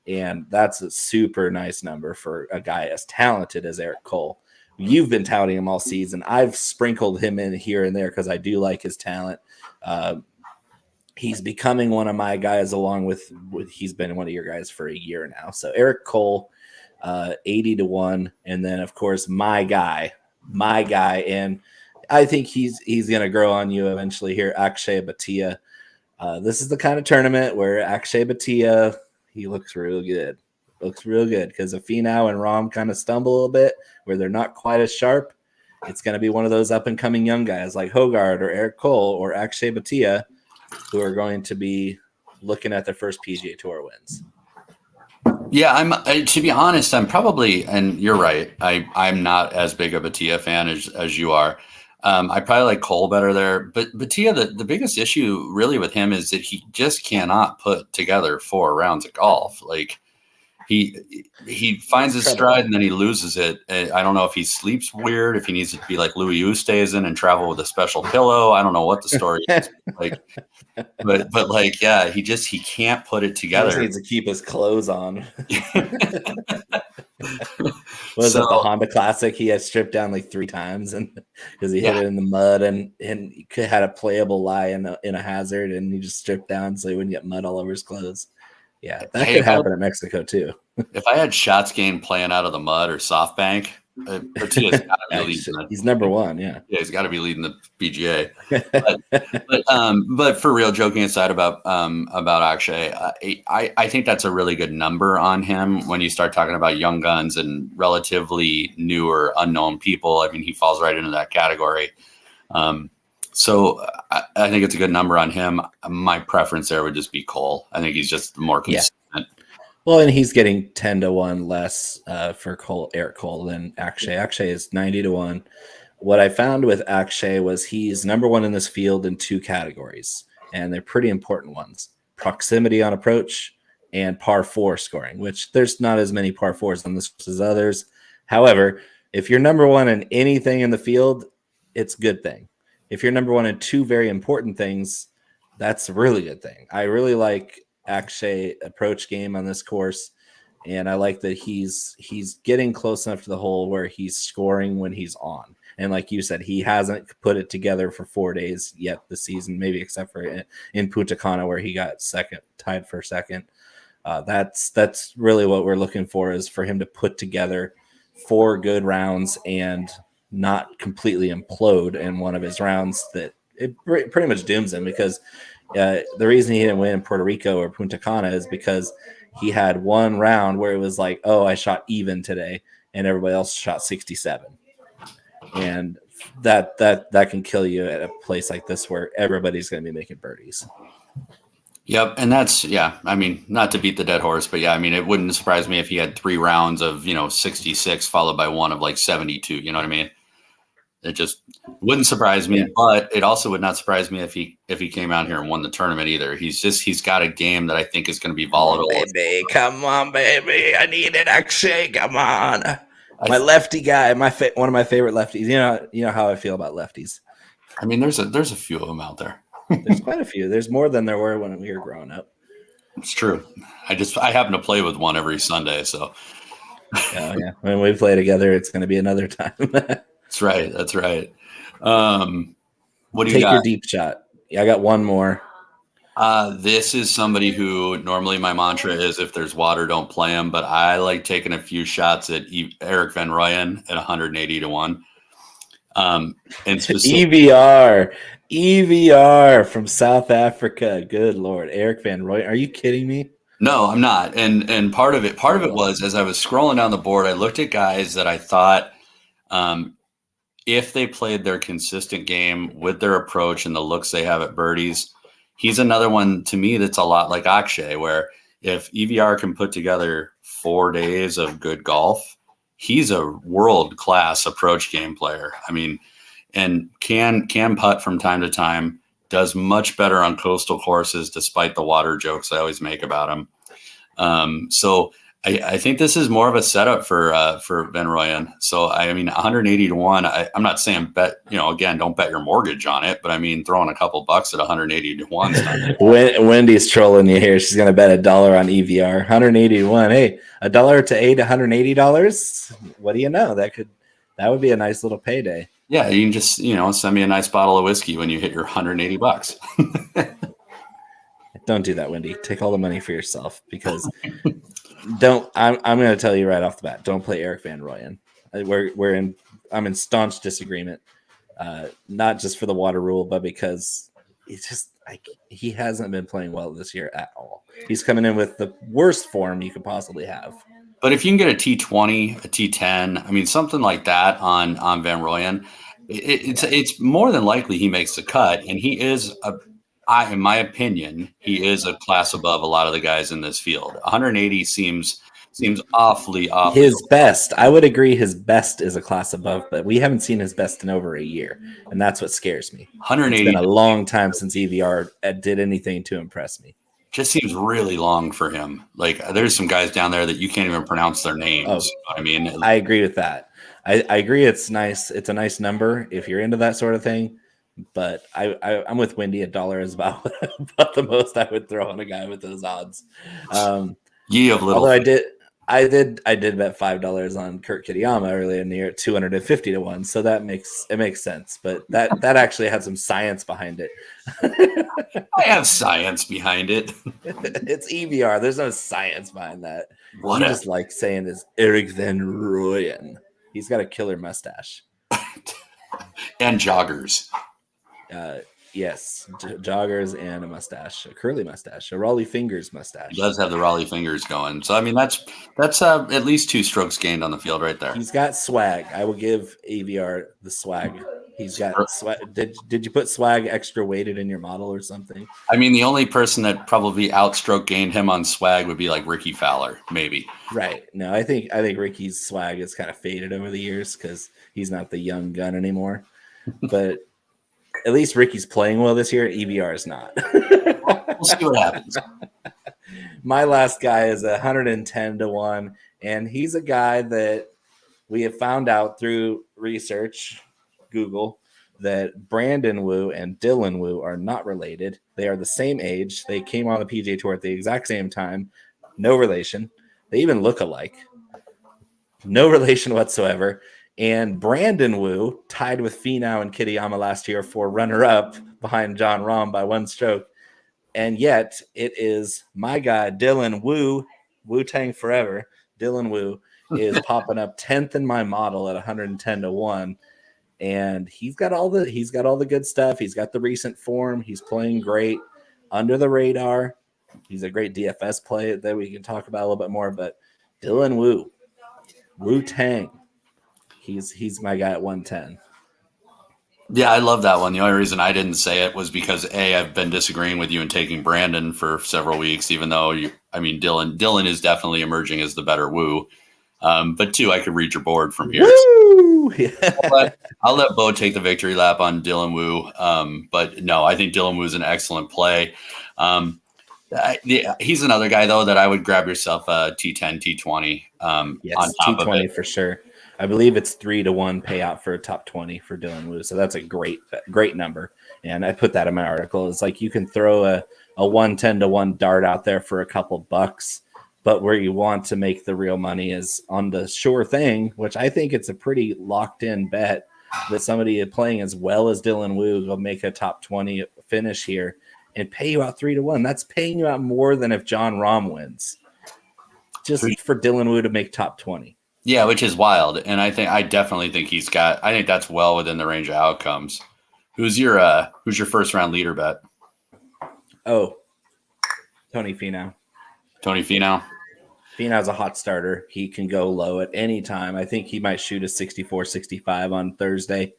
[SPEAKER 1] And that's a super nice number for a guy as talented as Eric Cole. You've been touting him all season. I've sprinkled him in here and there because I do like his talent. He's becoming one of my guys along with he's been one of your guys for a year now. So Eric Cole, 80-1. And then, of course, my guy. And I think he's going to grow on you eventually here, Akshay Bhatia. This is the kind of tournament where Akshay Bhatia, he looks real good. Because if Finau and Rahm kind of stumble a little bit where they're not quite as sharp, it's going to be one of those up-and-coming young guys like Hogard or Eric Cole or Akshay Bhatia who are going to be looking at their first PGA Tour wins.
[SPEAKER 2] Yeah, to be honest, I'm probably, and you're right, I'm not as big of a Bhatia fan as you are. I probably like Cole better there. But Bhatia, the biggest issue really with him is that he just cannot put together 4 rounds of golf. Like he finds his stride and then he loses it. I don't know if he sleeps weird, if he needs to be like Louis Oosthuizen and travel with a special pillow. I don't know what the story is. Like, but like, yeah, he can't put it together.
[SPEAKER 1] He just needs to keep his clothes on. Was it the Honda Classic? He had stripped down like 3 times, and because he hit it in the mud, and he had a playable lie in a hazard, and he just stripped down so he wouldn't get mud all over his clothes. Yeah, that could happen in Mexico too.
[SPEAKER 2] If I had shots gained playing out of the mud or SoftBank, Bhatia's got to be leading.
[SPEAKER 1] He's number one. Yeah,
[SPEAKER 2] he's got to be leading the PGA. But for real, joking aside about Akshay, I think that's a really good number on him when you start talking about young guns and relatively newer unknown people. I mean, he falls right into that category. So I think it's a good number on him. My preference there would just be Cole. I think he's just more consistent. Yeah.
[SPEAKER 1] Well, and he's getting 10-1 less for Eric Cole than Akshay. Akshay is 90-1. What I found with Akshay was he's number one in this field in 2 categories, and they're pretty important ones: proximity on approach and par 4 scoring, which there's not as many par 4s on this as others. However, if you're number one in anything in the field, it's a good thing. If you're number one in 2 very important things, that's a really good thing. I really like Akshay approach game on this course, and I like that he's getting close enough to the hole where he's scoring when he's on. And like you said, he hasn't put it together for 4 days yet this season, maybe except for in Punta Cana where he got tied for second. That's really what we're looking for, is for him to put together 4 good rounds and not completely implode in one of his rounds that it pretty much dooms him, because the reason he didn't win in Puerto Rico or Punta Cana is because he had one round where it was like, oh, I shot even today, and everybody else shot 67. And that can kill you at a place like this where everybody's going to be making birdies.
[SPEAKER 2] Yep, and that's I mean, not to beat the dead horse, but I mean, it wouldn't surprise me if he had 3 rounds of 66 followed by one of like 72. You know what I mean? It just wouldn't surprise me, but it also would not surprise me if he came out here and won the tournament either. He's got a game that I think is going to be volatile.
[SPEAKER 1] Come on, baby, I need it, Akshay. Come on, my lefty guy, one of my favorite lefties. You know how I feel about lefties.
[SPEAKER 2] I mean, there's a few of them out there.
[SPEAKER 1] There's quite a few. There's more than there were when we were growing up.
[SPEAKER 2] It's true. I happen to play with one every Sunday, so.
[SPEAKER 1] Oh yeah, when we play together, it's going to be another time.
[SPEAKER 2] That's right. What do you
[SPEAKER 1] Take
[SPEAKER 2] got?
[SPEAKER 1] your deep shot. Yeah, I got one more.
[SPEAKER 2] This is somebody who normally my mantra is if there's water, don't play him. But I like taking a few shots at Erik van Rooyen at 180 to 1. And
[SPEAKER 1] EVR from South Africa. Good Lord, Erik van Rooyen. Are you kidding me?
[SPEAKER 2] No, I'm not. And part of it was as I was scrolling down the board, I looked at guys that I thought if they played their consistent game with their approach and the looks they have at birdies, he's another one to me that's a lot like Akshay, where if EVR can put together 4 days of good golf, he's a world-class approach game player. I mean, and can putt from time to time, does much better on coastal courses despite the water jokes I always make about him. So I think this is more of a setup for Van Rooyen. So I mean, 180 to 1. I'm not saying bet. Again, don't bet your mortgage on it. But I mean, throwing a couple bucks at 180 to 1.
[SPEAKER 1] Wendy's trolling you here. She's gonna bet $1 on EVR. 180 to 1. Hey, $1 to $180. What do you know? That would be a nice little payday.
[SPEAKER 2] Yeah, you can just send me a nice bottle of whiskey when you hit your $180.
[SPEAKER 1] Don't do that, Wendy. Take all the money for yourself because I'm going to tell you right off the bat. Don't play Erik van Rooyen. I'm in staunch disagreement. Not just for the water rule, but because he hasn't been playing well this year at all. He's coming in with the worst form you could possibly have.
[SPEAKER 2] But if you can get a T20, a T10, I mean something like that on Van Rooyen, it's more than likely he makes the cut, and he is in my opinion, he is a class above a lot of the guys in this field. 180 seems awfully
[SPEAKER 1] his best. I would agree his best is a class above, but we haven't seen his best in over a year, and that's what scares me.
[SPEAKER 2] 180.
[SPEAKER 1] It's been a long time since EVR did anything to impress me.
[SPEAKER 2] Just seems really long for him. Like there's some guys down there that you can't even pronounce their names.
[SPEAKER 1] Oh,
[SPEAKER 2] I mean,
[SPEAKER 1] I agree with that. I agree. It's nice. It's a nice number if you're into that sort of thing. But I'm with Wendy. $1 is about the most I would throw on a guy with those odds.
[SPEAKER 2] Ye of little.
[SPEAKER 1] Although I did bet $5 on Kurt Kitayama earlier in the year at 250 to 1. So it makes sense. But that actually had some science behind it.
[SPEAKER 2] I have science behind it.
[SPEAKER 1] It's EVR. There's no science behind that.
[SPEAKER 2] What
[SPEAKER 1] you just like saying is Erik van Rooyen. He's got a killer mustache.
[SPEAKER 2] And joggers.
[SPEAKER 1] Yes, joggers and a mustache, a curly mustache, a Raleigh Fingers mustache.
[SPEAKER 2] He does have the Raleigh Fingers going. So I mean, that's at least 2 strokes gained on the field right there.
[SPEAKER 1] He's got swag. I will give EVR the swag. He's got swag. Did you put swag extra weighted in your model or something?
[SPEAKER 2] I mean, the only person that probably outstroke gained him on swag would be like Ricky Fowler, maybe.
[SPEAKER 1] Right. No, I think Ricky's swag has kind of faded over the years because he's not the young gun anymore. But at least Ricky's playing well this year. EVR is not.
[SPEAKER 2] We'll see what happens.
[SPEAKER 1] My last guy is 110 to 1, and he's a guy that we have found out through research, Google, that Brandon Wu and Dylan Wu are not related. They are the same age. They came on the PGA Tour at the exact same time. No relation. They even look alike. No relation whatsoever. And Brandon Wu tied with Finau and Kitayama last year for runner-up behind Jon Rahm by 1 stroke. And yet it is my guy, Dylan Wu, Wu-Tang Forever. Dylan Wu is popping up 10th in my model at 110 to 1. And he's got all the good stuff. He's got the recent form. He's playing great under the radar. He's a great DFS play that we can talk about a little bit more. But Dylan Wu, Wu-Tang. He's my guy at 110.
[SPEAKER 2] Yeah, I love that one. The only reason I didn't say it was because I've been disagreeing with you and taking Brandon for several weeks, even though Dylan is definitely emerging as the better woo. But two, I could read your board from here.
[SPEAKER 1] Woo!
[SPEAKER 2] I'll let Bo take the victory lap on Dylan Woo. But no, I think Dylan Woo is an excellent play. He's another guy though that I would grab yourself a T10, T20
[SPEAKER 1] Yes,
[SPEAKER 2] on top of
[SPEAKER 1] T20
[SPEAKER 2] it.
[SPEAKER 1] for sure. I believe it's 3-1 payout for a top 20 for Dylan Woo. So that's a great number. And I put that in my article. It's like you can throw a 110-1 dart out there for a couple bucks, but where you want to make the real money is on the sure thing, which I think it's a pretty locked in bet that somebody playing as well as Dylan Woo will make a top 20 finish here and pay you out 3-1. That's paying you out more than if Jon Rahm wins. Just for Dylan Woo to make top 20.
[SPEAKER 2] Yeah, which is wild. And I definitely think I think that's well within the range of outcomes. Who's your first round leader bet?
[SPEAKER 1] Oh, Tony Finau.
[SPEAKER 2] Tony Finau.
[SPEAKER 1] Finau's a hot starter. He can go low at any time. I think he might shoot a 64-65 on Thursday.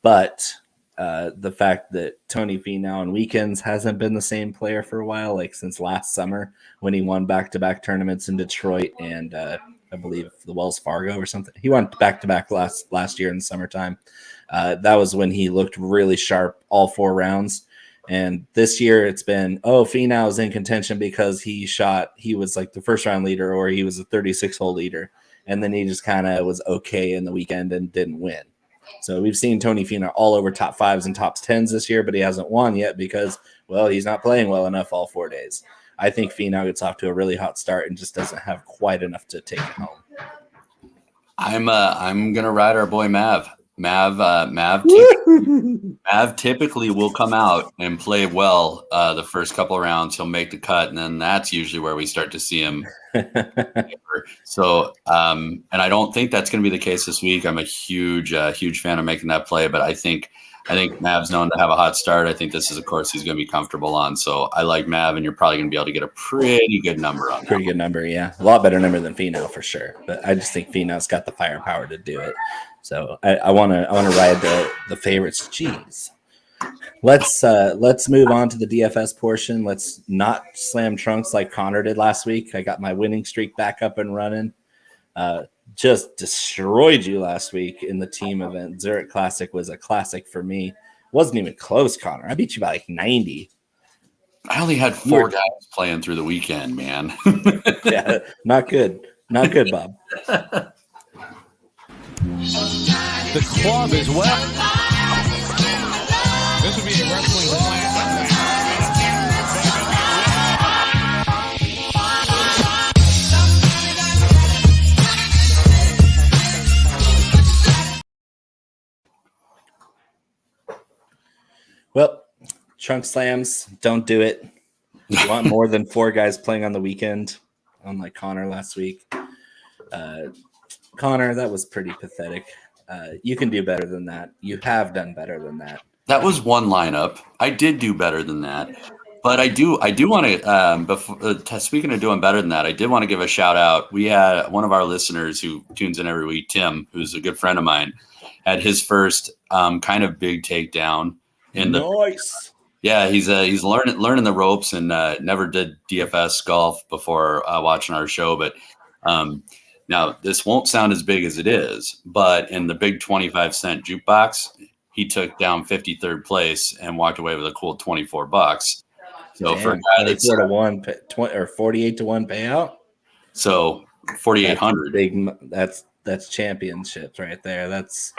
[SPEAKER 1] But the fact that Tony Finau on weekends hasn't been the same player for a while, like since last summer when he won back-to-back tournaments in Detroit and I believe the Wells Fargo or something. He went back-to-back last year in the summertime. That was when he looked really sharp all 4 rounds. And this year it's been, Finau is in contention because he was like the first round leader or he was a 36-hole leader. And then he just kind of was okay in the weekend and didn't win. So we've seen Tony Finau all over top 5s and top 10s this year, but he hasn't won yet because, he's not playing well enough all 4 days. I think Finau gets off to a really hot start and just doesn't have quite enough to take it home.
[SPEAKER 2] I'm gonna ride our boy Mav. Mav typically will come out and play well the first couple of rounds. He'll make the cut, and then that's usually where we start to see him. So, and I don't think that's going to be the case this week. I'm a huge fan of making that play, but I think Mav's known to have a hot start. I think this is a course he's going to be comfortable on. So I like Mav, and you're probably going to be able to get a pretty good number on that.
[SPEAKER 1] Pretty good number, yeah. A lot better number than Finau for sure. But I just think Finau's got the firepower to do it. So I want to ride the favorites. Jeez. Let's move on to the DFS portion. Let's not slam trunks like Conor did last week. I got my winning streak back up and running. Just destroyed you last week in the team event. Zurich Classic was a classic for me. Wasn't even close, Conor. I beat you by like 90.
[SPEAKER 2] I only had 4 guys playing through the weekend, man.
[SPEAKER 1] Yeah, not good. Not good, Bob.
[SPEAKER 3] The club is well. This would be a wrestling slam.
[SPEAKER 1] Well, trunk slams, don't do it. You want more than 4 guys playing on the weekend, unlike Conor last week. Conor, that was pretty pathetic. You can do better than that. You have done better than that.
[SPEAKER 2] That was one lineup. I did do better than that. But I do want to, speaking of doing better than that, I did want to give a shout out. We had one of our listeners who tunes in every week, Tim, who's a good friend of mine, had his first kind of big takedown in the
[SPEAKER 1] Nice.
[SPEAKER 2] Yeah, he's learning the ropes and never did DFS golf before watching our show. But now this won't sound as big as it is, but in the big 25-cent jukebox, he took down 53rd place and walked away with a cool $24. So for a guy that's
[SPEAKER 1] 4-1 or 48-1 payout,
[SPEAKER 2] so 4,800.
[SPEAKER 1] Big. That's championships right there. That's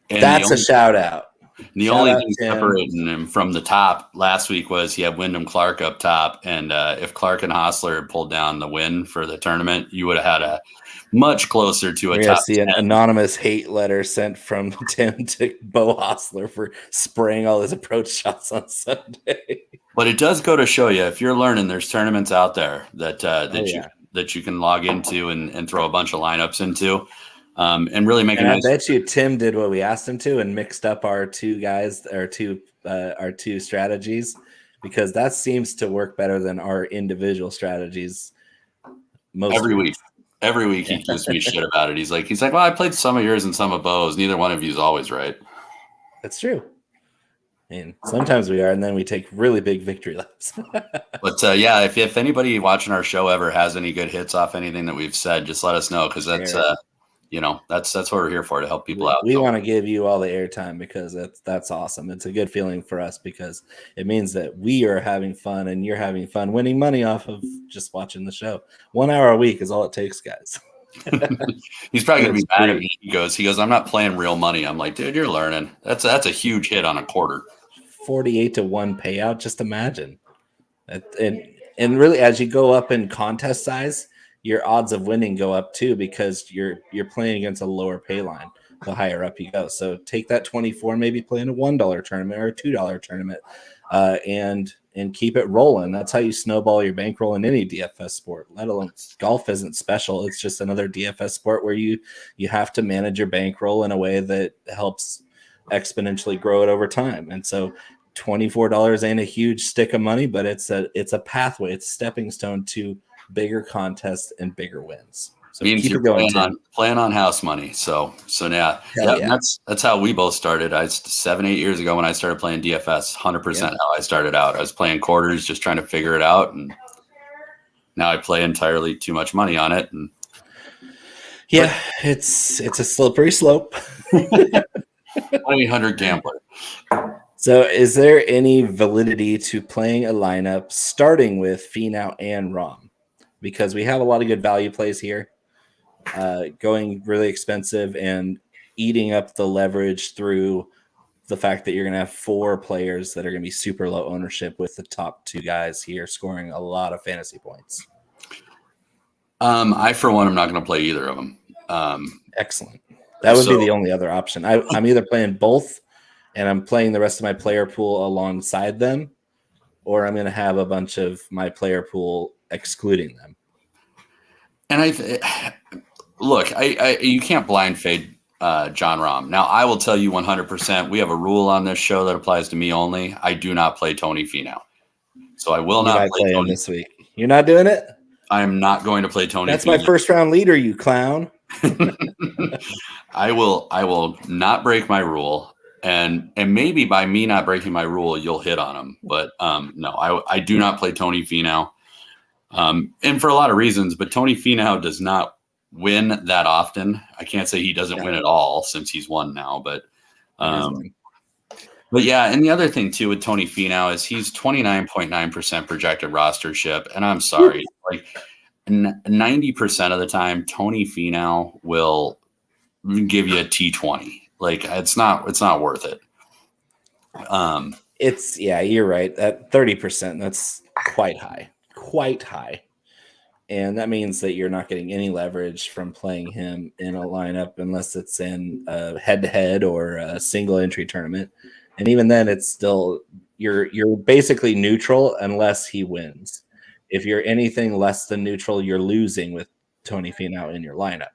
[SPEAKER 1] a shout out.
[SPEAKER 2] The only thing separating him from the top last week was he had Wyndham Clark up top, and if Clark and Hostler had pulled down the win for the tournament, you would have had a much closer to a top 10.
[SPEAKER 1] An anonymous hate letter sent from Tim to Bo Hostler for spraying all his approach shots on Sunday.
[SPEAKER 2] But it does go to show you, if you're learning, there's tournaments out there that you can log into and throw a bunch of lineups into. And really make a nice.
[SPEAKER 1] I bet you Tim did what we asked him to and mixed up our two strategies, because that seems to work better than our individual strategies.
[SPEAKER 2] Every week he gives me shit about it. He's like, well, I played some of yours and some of Bo's. Neither one of you is always right.
[SPEAKER 1] That's true. And sometimes we are, and then we take really big victory laps.
[SPEAKER 2] But yeah, if anybody watching our show ever has any good hits off anything that we've said, just let us know, because that's that's what we're here for, to help people out.
[SPEAKER 1] We want to give you all the airtime, because that's awesome. It's a good feeling for us, because it means that we are having fun and you're having fun winning money off of just watching the show. 1 hour a week is all it takes, guys.
[SPEAKER 2] He's probably gonna be mad at me. He goes, I'm not playing real money. I'm like, dude, you're learning. That's a huge hit on a quarter.
[SPEAKER 1] 48-1 payout. Just imagine. And really, as you go up in contest size, your odds of winning go up too, because you're playing against a lower pay line the higher up you go. So take that 24, maybe play in a $1 tournament or a $2 tournament, and keep it rolling. That's how you snowball your bankroll in any DFS sport. Let alone golf isn't special. It's just another DFS sport where you have to manage your bankroll in a way that helps exponentially grow it over time. And so $24 ain't a huge stick of money, but it's a pathway. It's a stepping stone to bigger contests and bigger wins. So
[SPEAKER 2] means you're playing on house money. So yeah. That's how we both started. 7-8 years ago when I started playing DFS, 100% how I started out. I was playing quarters, just trying to figure it out, and now I play entirely too much money on it. And
[SPEAKER 1] it's a slippery slope.
[SPEAKER 2] 1-800 gambler.
[SPEAKER 1] So is there any validity to playing a lineup starting with Finau and Rahm? Because we have a lot of good value plays here, going really expensive and eating up the leverage through the fact that you're going to have 4 players that are going to be super low ownership, with the top 2 guys here scoring a lot of fantasy points.
[SPEAKER 2] I, for one, am not going to play either of them.
[SPEAKER 1] Excellent. That would be the only other option. I'm either playing both, and I'm playing the rest of my player pool alongside them, or I'm going to have a bunch of my player pool excluding them.
[SPEAKER 2] And you can't blind fade Jon Rahm. Now, I will tell you 100%, we have a rule on this show that applies to me only. I do not play Tony Finau. So I will not play
[SPEAKER 1] him this week. You're not doing it?
[SPEAKER 2] I am not going to play Tony
[SPEAKER 1] That's
[SPEAKER 2] Finau.
[SPEAKER 1] my first round leader, you clown.
[SPEAKER 2] I will not break my rule. And maybe by me not breaking my rule, you'll hit on him. But no, I do not play Tony Finau. And for a lot of reasons, but Tony Finau does not win that often. I can't say he doesn't win at all, since he's won now, but yeah. And the other thing too with Tony Finau is he's 29.9% projected rostership. And I'm sorry, like 90% of the time, Tony Finau will give you a T20. Like it's not worth it.
[SPEAKER 1] You're right. At 30%, that's quite high. And that means that you're not getting any leverage from playing him in a lineup unless it's in a head-to-head or a single entry tournament. And even then, it's still you're basically neutral unless he wins. If you're anything less than neutral, you're losing with Tony Finau in your lineup.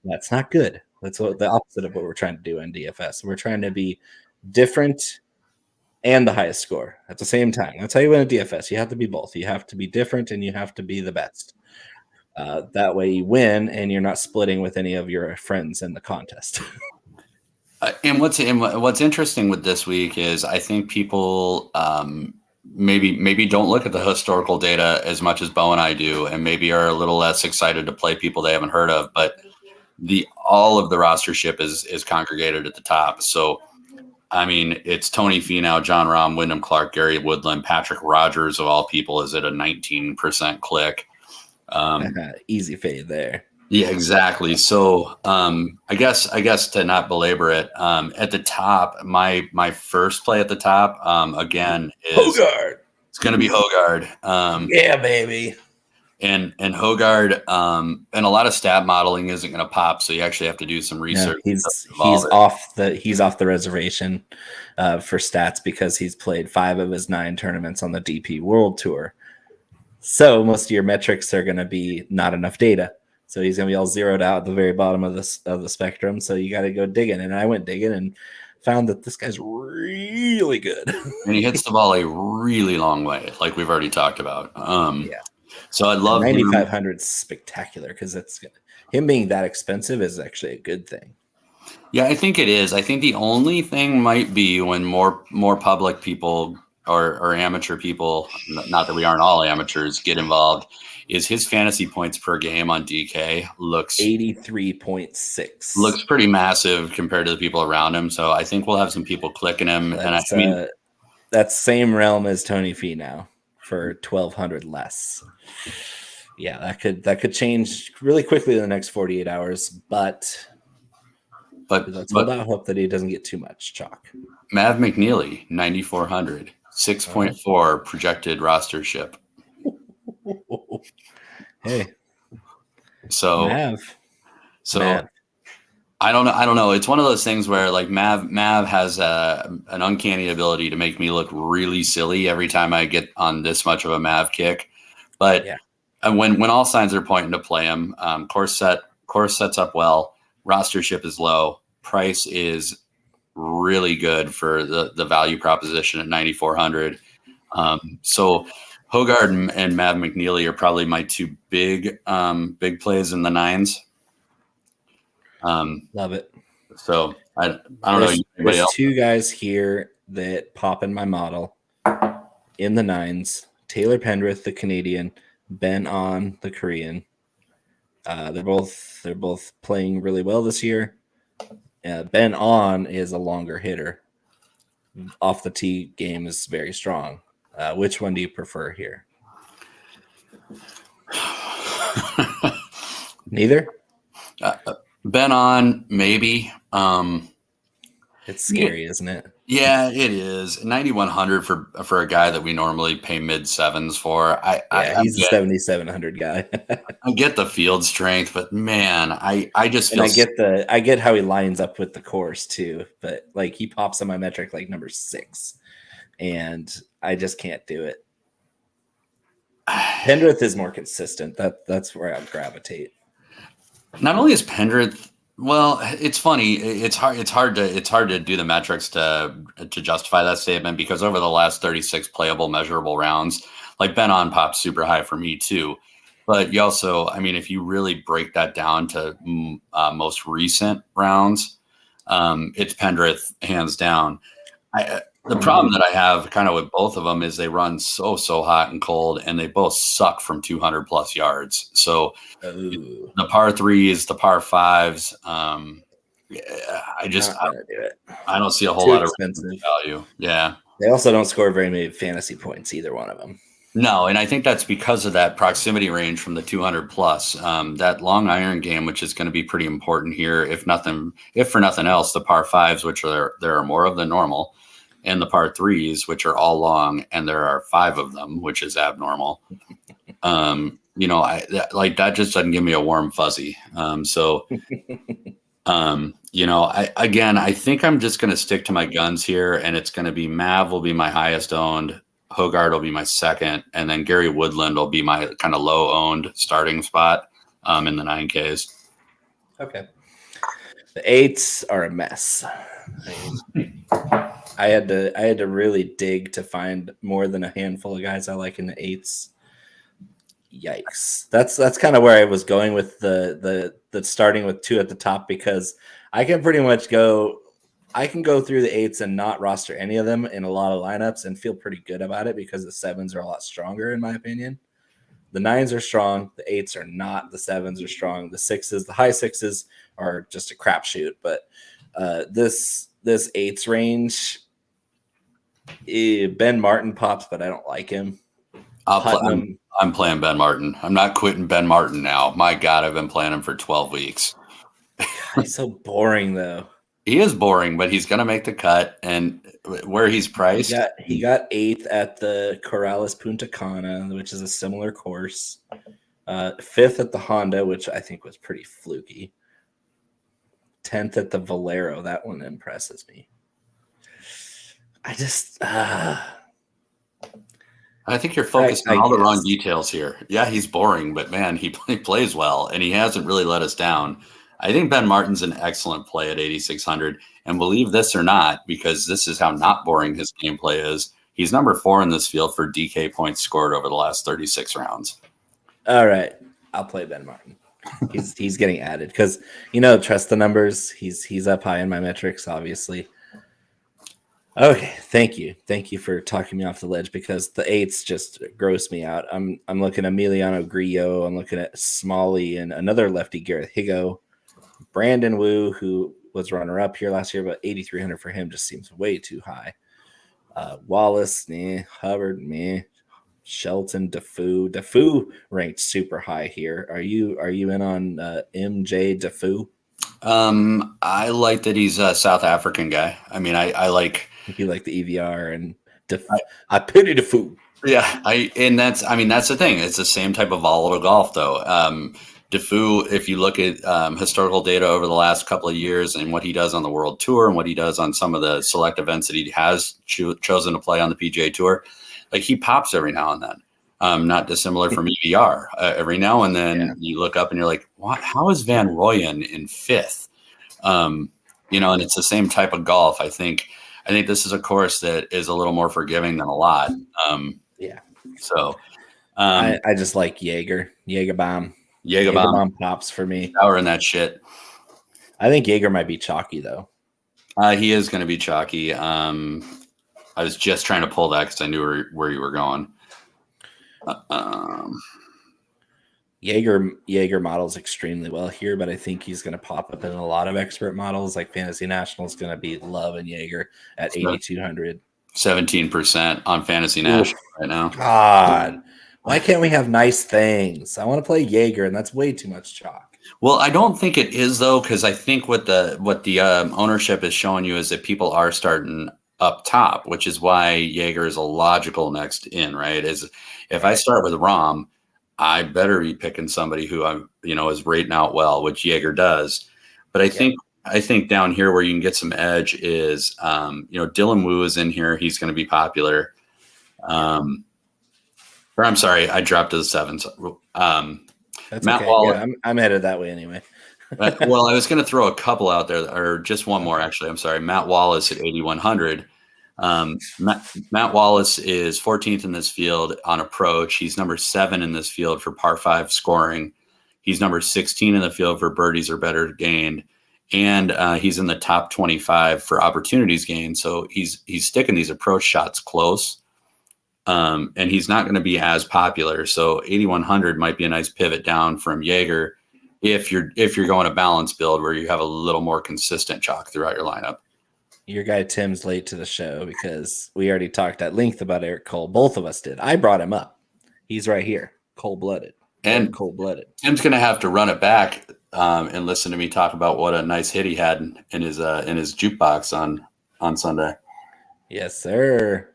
[SPEAKER 1] That's not good. That's the opposite of what we're trying to do in DFS. We're trying to be different and the highest score at the same time. That's how you win a DFS. You have to be both. You have to be different and you have to be the best. That way you win and you're not splitting with any of your friends in the contest.
[SPEAKER 2] And what's interesting with this week is I think people maybe don't look at the historical data as much as Bo and I do, and maybe are a little less excited to play people they haven't heard of. But all of the rostership is congregated at the top. So I mean, it's Tony Finau, Jon Rahm, Wyndham Clark, Gary Woodland, Patrick Rogers of all people is at a 19% click.
[SPEAKER 1] Easy fade there.
[SPEAKER 2] Yeah, exactly. So I guess to not belabor it, at the top, my first play at the top again is
[SPEAKER 1] Hogard.
[SPEAKER 2] It's going to be Hogard.
[SPEAKER 1] Yeah, baby.
[SPEAKER 2] And Hogard and a lot of stat modeling isn't going to pop, so you actually have to do some research.
[SPEAKER 1] Yeah, he's off the reservation for stats because he's played 5 of his 9 tournaments on the DP World Tour. So most of your metrics are going to be not enough data. So he's going to be all zeroed out at the very bottom of the spectrum. So you got to go digging. And I went digging and found that this guy's really good.
[SPEAKER 2] And he hits the ball a really long way, like we've already talked about.
[SPEAKER 1] Yeah.
[SPEAKER 2] So I love
[SPEAKER 1] 9,500 is spectacular because him being that expensive is actually a good thing.
[SPEAKER 2] Yeah, I think it is. I think the only thing might be when more public people or amateur people, not that we aren't all amateurs, get involved, is his fantasy points per game on DK looks
[SPEAKER 1] 83.6.
[SPEAKER 2] pretty massive compared to the people around him. So I think we'll have some people clicking him.
[SPEAKER 1] That's,
[SPEAKER 2] And I mean,
[SPEAKER 1] that's same realm as Tony Finau for 1,200 less. Yeah, that could change really quickly in the next 48 hours, but let's hold out hope that he doesn't get too much chalk.
[SPEAKER 2] Mav McNeely, 9,400, 6.4 projected rostership.
[SPEAKER 1] Hey,
[SPEAKER 2] so
[SPEAKER 1] Mav.
[SPEAKER 2] I don't know. It's one of those things where like Mav has an uncanny ability to make me look really silly every time I get on this much of a Mav kick. But
[SPEAKER 1] yeah.
[SPEAKER 2] when all signs are pointing to play him, course sets up well, rostership is low, price is really good for the value proposition at 9,400. So Hogard and Mav McNeely are probably my two big plays in the nines.
[SPEAKER 1] Love it.
[SPEAKER 2] So I don't know.
[SPEAKER 1] There's two guys here that pop in my model in the nines. Taylor Pendrith, the Canadian, Ben On, the Korean. They're both playing really well this year. Ben On is a longer hitter. Off the tee game is very strong. Which one do you prefer here? Neither?
[SPEAKER 2] Ben On, maybe.
[SPEAKER 1] It's scary, isn't it?
[SPEAKER 2] Yeah, it is. 9,100 for a guy that we normally pay mid sevens for.
[SPEAKER 1] He's a 7,700 guy.
[SPEAKER 2] I get the field strength, but man, I just feel.
[SPEAKER 1] And I get how he lines up with the course too, but like he pops on my metric like number 6, and I just can't do it. Pendrith is more consistent. That's where I'll gravitate.
[SPEAKER 2] Not only is Pendrith. Well, it's funny. It's hard to do the metrics to justify that statement because over the last 36 playable measurable rounds, like Ben On pops super high for me too. But you also, I mean, if you really break that down to most recent rounds, it's Pendrith hands down. The problem that I have kind of with both of them is they run so hot and cold, and they both suck from 200 plus yards. So the par threes, the par fives, I don't see a whole lot of value. Yeah.
[SPEAKER 1] They also don't score very many fantasy points, either one of them.
[SPEAKER 2] No, and I think that's because of that proximity range from the 200 plus. That long iron game, which is going to be pretty important here, if for nothing else, the par fives, which there are more of than normal, and the par threes, which are all long, and there are 5 of them, which is abnormal. That just doesn't give me a warm fuzzy. I think I'm just going to stick to my guns here, and it's going to be Mav will be my highest owned, Hogard will be my second, and then Gary Woodland will be my kind of low owned starting spot in the 9Ks.
[SPEAKER 1] Okay. The 8s are a mess. I had to really dig to find more than a handful of guys I like in the 8s. Yikes. That's kind of where I was going with the starting with 2 at the top, because I can pretty much go through the 8s and not roster any of them in a lot of lineups and feel pretty good about it because the 7s are a lot stronger in my opinion. The 9s are strong, the 8s are not, the 7s are strong, the 6s, the high 6s are just a crapshoot, but this 8s range, Ben Martin pops, but I don't like him.
[SPEAKER 2] I'm playing Ben Martin. I'm not quitting Ben Martin now. My God, I've been playing him for 12 weeks.
[SPEAKER 1] He's so boring, though.
[SPEAKER 2] He is boring, but he's going to make the cut. And where he's priced,
[SPEAKER 1] he got 8th at the Corrales Punta Cana, which is a similar course. 5th at the Honda, which I think was pretty fluky. 10th at the Valero. That one impresses me. I
[SPEAKER 2] think you're focused on all the wrong details here. Yeah, he's boring, but man, he plays well, and he hasn't really let us down. I think Ben Martin's an excellent play at 8,600, and believe this or not, because this is how not boring his gameplay is, he's number 4 in this field for DK points scored over the last 36 rounds.
[SPEAKER 1] All right, I'll play Ben Martin. he's getting added because trust the numbers. He's up high in my metrics, obviously. Okay, thank you for talking me off the ledge because the 8s just gross me out. I'm looking at Emiliano Grillo. I'm looking at Smalley and another lefty, Gareth Higo, Brandon Wu, who was runner up here last year, but 8,300 for him just seems way too high. Wallace, Hubbard, Shelton, Defoe ranked super high here. Are you in on MJ Defoe?
[SPEAKER 2] I like that he's a South African guy. I mean, I like.
[SPEAKER 1] You like the EVR and I pity Defoe.
[SPEAKER 2] Yeah, that's the thing. It's the same type of volatile golf, though. Defoe, if you look at historical data over the last couple of years and what he does on the World Tour and what he does on some of the select events that he has chosen to play on the PGA Tour, like he pops every now and then. Not dissimilar from EVR. Every now and then you look up and you're like, what? How is Van Rooyen in 5th? And it's the same type of golf. I think this is a course that is a little more forgiving than a lot. So
[SPEAKER 1] I just like Jaeger bomb pops for me.
[SPEAKER 2] Power in that shit.
[SPEAKER 1] I think Jaeger might be chalky though.
[SPEAKER 2] He is going to be chalky. I was just trying to pull that because I knew where you were going.
[SPEAKER 1] Jaeger models extremely well here, but I think he's going to pop up in a lot of expert models. Like Fantasy National is going to be loving Jaeger at 8,200.
[SPEAKER 2] 17% on Fantasy National right now.
[SPEAKER 1] God, why can't we have nice things? I want to play Jaeger, and that's way too much chalk.
[SPEAKER 2] Well, I don't think it is though, because I think what the ownership is showing you is that people are starting up top, which is why Jaeger is a logical next in. Right? If I start with Rahm, I better be picking somebody who is rating out well, which Jaeger does. But I think down here where you can get some edge is, Dylan Wu is in here. He's going to be popular. Or I'm sorry, I dropped to the 7s.
[SPEAKER 1] That's
[SPEAKER 2] Matt
[SPEAKER 1] okay.
[SPEAKER 2] Wallace.
[SPEAKER 1] Yeah, I'm headed that way anyway.
[SPEAKER 2] Well, I was going to throw a couple out there, or just one more actually. I'm sorry, Matt Wallace at 8,100. Matt Wallace is 14th in this field on approach. He's number 7 in this field for par 5 scoring. He's number 16 in the field for birdies or better gained, and he's in the top 25 for opportunities gained. So he's sticking these approach shots close, and he's not going to be as popular. So 8,100 might be a nice pivot down from Jaeger if you're going a balance build where you have a little more consistent chalk throughout your lineup.
[SPEAKER 1] Your guy Tim's late to the show because we already talked at length about Eric Cole. Both of us did. I brought him up. He's right here, cold-blooded.
[SPEAKER 2] And
[SPEAKER 1] cold-blooded.
[SPEAKER 2] Tim's going to have to run it back and listen to me talk about what a nice hit he had in his jukebox on Sunday.
[SPEAKER 1] Yes, sir.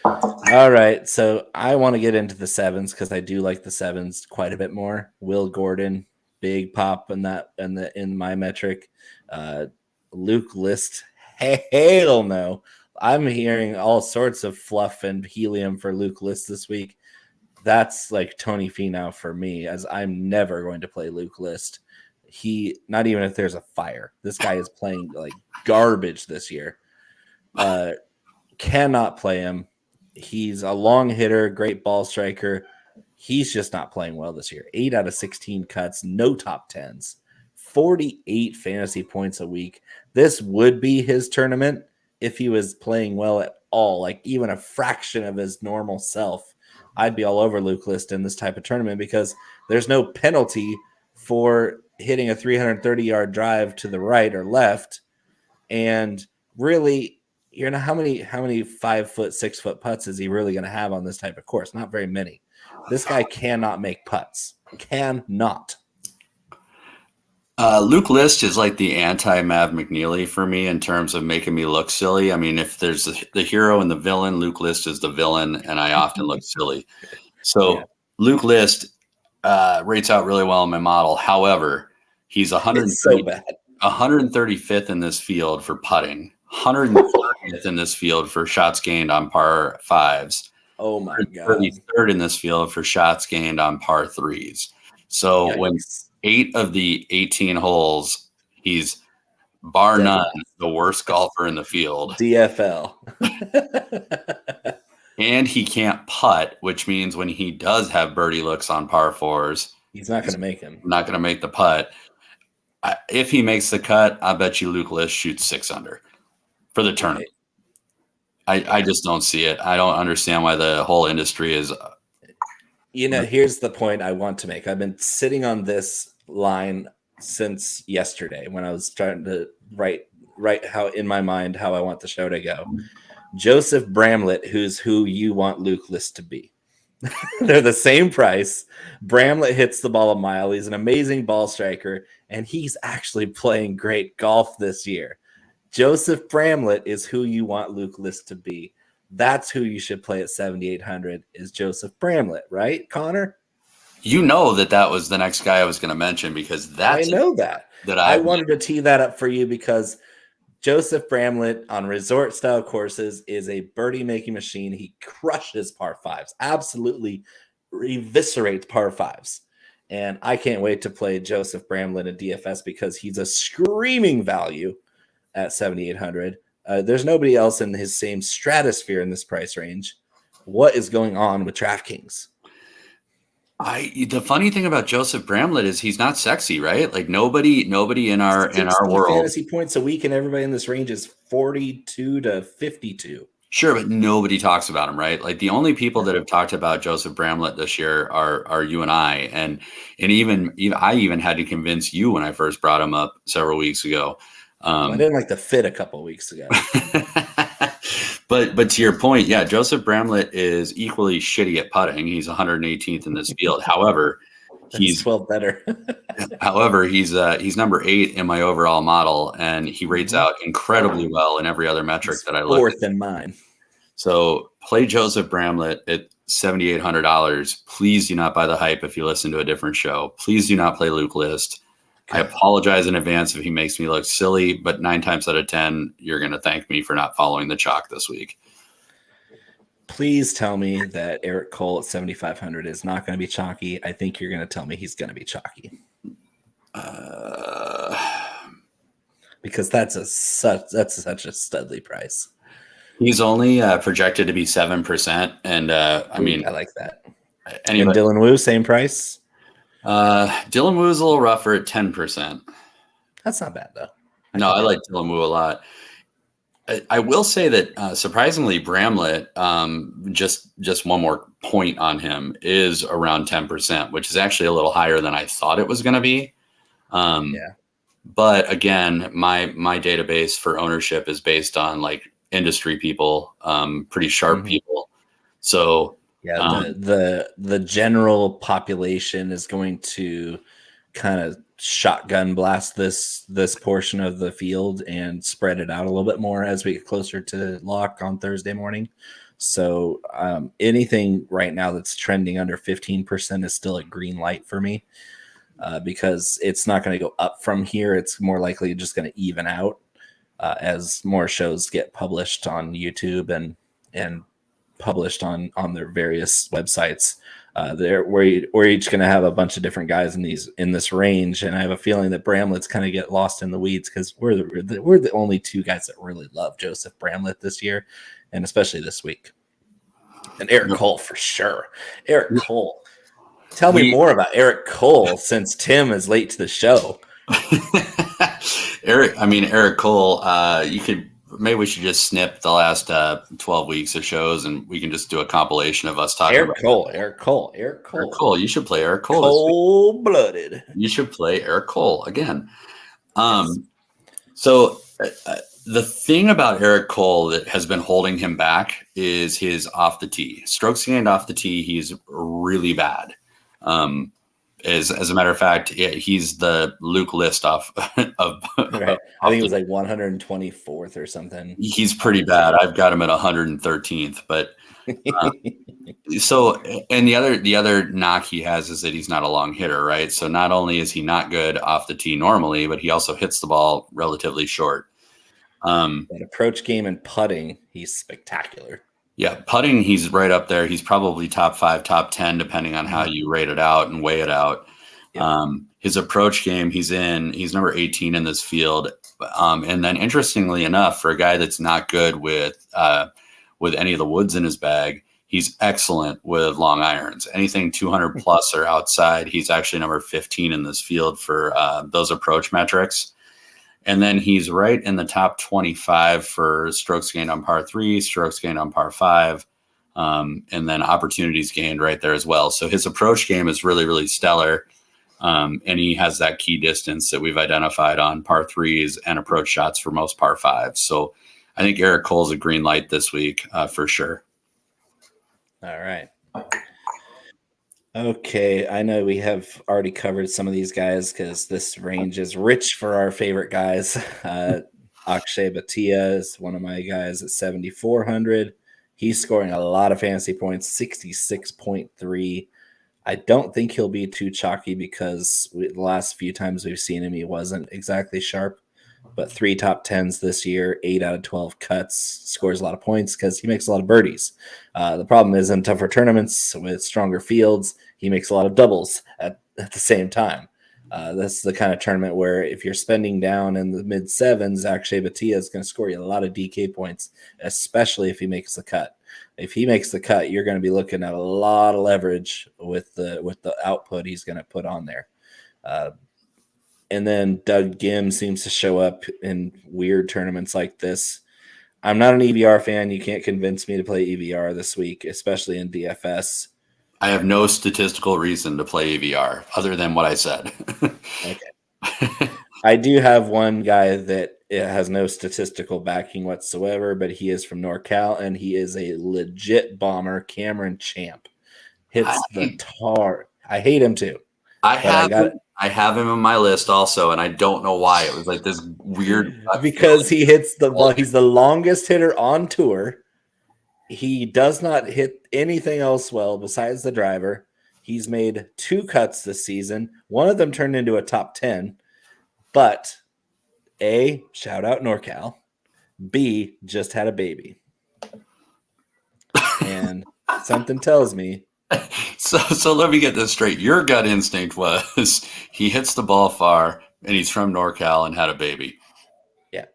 [SPEAKER 1] All right, so I want to get into the 7s because I do like the 7s quite a bit more. Will Gordon, big pop in my metric. Luke List, hell no. I'm hearing all sorts of fluff and helium for Luke List this week. That's like Tony Finau for me, as I'm never going to play Luke List. Not even if there's a fire. This guy is playing like garbage this year. Cannot play him. He's a long hitter, great ball striker. He's just not playing well this year. 8 out of 16 cuts, no top 10s, 48 fantasy points a week. This would be his tournament if he was playing well at all, like even a fraction of his normal self. I'd be all over Luke List in this type of tournament because there's no penalty for hitting a 330-yard drive to the right or left. And really, how many 5 foot, 6 foot putts is he really going to have on this type of course? Not very many. This guy cannot make putts. Cannot.
[SPEAKER 2] Luke List is like the anti-Mav McNeely for me in terms of making me look silly. I mean, if there's the hero and the villain, Luke List is the villain, and I often look silly. So Luke List rates out really well in my model. However, he's 135th in this field for putting, 130th in this field for shots gained on par 5s.
[SPEAKER 1] Oh my God.
[SPEAKER 2] 33rd in this field for shots gained on par 3s. So when 8 of the 18 holes, he's bar none the worst golfer in the field.
[SPEAKER 1] DFL.
[SPEAKER 2] And he can't putt, which means when he does have birdie looks on par 4s,
[SPEAKER 1] He's not going to make him.
[SPEAKER 2] Not going to make the putt. If he makes the cut, I bet you Luke List shoots 6 under for the tournament. I just don't see it. I don't understand why the whole industry is.
[SPEAKER 1] Here's the point I want to make. I've been sitting on this line since yesterday when I was trying to write how in my mind how I want the show to go. Joseph Bramlett, who's who you want Luke List to be. They're the same price. Bramlett hits the ball a mile. He's an amazing ball striker, and he's actually playing great golf this year. Joseph Bramlett is who you want Luke List to be. That's who you should play at 7,800 is Joseph Bramlett, right, Conor?
[SPEAKER 2] You know that was the next guy I was going to mention because I
[SPEAKER 1] know that I wanted to tee that up for you because Joseph Bramlett on resort style courses is a birdie making machine. He crushes par fives, absolutely eviscerates par fives. And I can't wait to play Joseph Bramlett in DFS because he's a screaming value at 7,800. There's nobody else in his same stratosphere in this price range. What is going on with DraftKings?
[SPEAKER 2] The funny thing about Joseph Bramlett is he's not sexy, right? Like nobody in our world.
[SPEAKER 1] Fantasy points a week, and everybody in this range is 42 to 52.
[SPEAKER 2] Sure, but nobody talks about him, right? Like the only people that have talked about Joseph Bramlett this year are you and I, and even I even had to convince you when I first brought him up several weeks ago.
[SPEAKER 1] I didn't like the fit a couple of weeks ago.
[SPEAKER 2] But to your point, yeah, Joseph Bramlett is equally shitty at putting. He's 118th in this field. However, he's
[SPEAKER 1] 12 better.
[SPEAKER 2] However, he's number 8 in my overall model, and he rates out incredibly well in every other metric that I look at.
[SPEAKER 1] Fourth in mine.
[SPEAKER 2] So play Joseph Bramlett at $7,800. Please do not buy the hype if you listen to a different show. Please do not play Luke List. I apologize in advance if he makes me look silly, but 9 times out of 10, you're going to thank me for not following the chalk this week.
[SPEAKER 1] Please tell me that Eric Cole at 7,500 is not going to be chalky. I think you're going to tell me he's going to be chalky. Because that's such a studly price.
[SPEAKER 2] He's only projected to be 7%, and I mean,
[SPEAKER 1] I like that.
[SPEAKER 2] And
[SPEAKER 1] Dylan Wu, same price.
[SPEAKER 2] Dylan Wu is a little rougher at 10%.
[SPEAKER 1] That's not bad though.
[SPEAKER 2] I like Dylan Wu a lot. I will say that surprisingly, Bramlett, just one more point on him, is around 10%, which is actually a little higher than I thought it was going to be. But again, my database for ownership is based on like industry people, pretty sharp people. So
[SPEAKER 1] the general population is going to kind of shotgun blast this portion of the field and spread it out a little bit more as we get closer to lock on Thursday morning. So anything right now that's trending under 15% is still a green light for me because it's not going to go up from here. It's more likely just going to even out as more shows get published on YouTube and published on their various websites. We're each going to have a bunch of different guys in this range, and I have a feeling that Bramlett's kind of get lost in the weeds because we're the only 2 guys that really love Joseph Bramlett this year, and especially this week. And Eric Cole for sure. Eric Cole. Tell me more about Eric Cole since Tim is late to the show.
[SPEAKER 2] Eric Cole. Maybe we should just snip the last 12 weeks of shows, and we can just do a compilation of us talking
[SPEAKER 1] about Eric Cole.
[SPEAKER 2] You should play Eric Cole.
[SPEAKER 1] Cold-blooded.
[SPEAKER 2] You should play Eric Cole again. So the thing about Eric Cole that has been holding him back is his off the tee. Strokes gained off the tee, he's really bad. As a matter of fact, he's the Luke List off of.
[SPEAKER 1] Right. I think it was like 124th or something.
[SPEAKER 2] He's pretty bad. I've got him at 113th, but and the other knock he has is that he's not a long hitter, right? So not only is he not good off the tee normally, but he also hits the ball relatively short.
[SPEAKER 1] That approach game and putting, he's spectacular.
[SPEAKER 2] Yeah, putting, he's right up there. He's probably top 5, top 10, depending on how you rate it out and weigh it out. Yep. His approach game, he's number 18 in this field. And then interestingly enough, for a guy that's not good with any of the woods in his bag, He's excellent with long irons. Anything 200 plus or outside, he's actually number 15 in this field for those approach metrics. And then he's right in the top 25 for strokes gained on par 3, strokes gained on par 5, and then opportunities gained right there as well. So his approach game is really, really stellar. And he has that key distance that we've identified on par 3s and approach shots for most par 5s. So I think Eric Cole's a green light this week for sure.
[SPEAKER 1] All right. Okay, I know we have already covered some of these guys because this range is rich for our favorite guys. Akshay Bhatia is one of my guys at 7,400. He's scoring a lot of fantasy points, 66.3. I don't think he'll be too chalky because the last few times we've seen him, he wasn't exactly sharp. But 3 top 10s this year, 8 out of 12 cuts, scores a lot of points because he makes a lot of birdies. The problem is in tougher tournaments with stronger fields, he makes a lot of doubles at the same time. That's the kind of tournament where if you're spending down in the mid 7s, Akshay Bhatia is going to score you a lot of DK points, especially if he makes the cut. If he makes the cut, you're going to be looking at a lot of leverage with the output he's going to put on there. And then Doug Gim seems to show up in weird tournaments like this. I'm not an EVR fan. You can't convince me to play EVR this week, especially in DFS.
[SPEAKER 2] I have no statistical reason to play EVR other than what I said.
[SPEAKER 1] Okay. I do have one guy that it has no statistical backing whatsoever, but he is from NorCal, and he is a legit bomber, Cameron Champ. Hits the tar. I hate him too.
[SPEAKER 2] I have him on my list also, and I don't know why. It was like this weird
[SPEAKER 1] because he hits the ball. He's the longest hitter on tour. He does not hit anything else well besides the driver. He's made 2 cuts this season. One of them turned into a top 10. But A, shout out NorCal. B, just had a baby. And something tells me.
[SPEAKER 2] So let me get this straight. Your gut instinct was he hits the ball far and he's from NorCal and had a baby.
[SPEAKER 1] Yeah.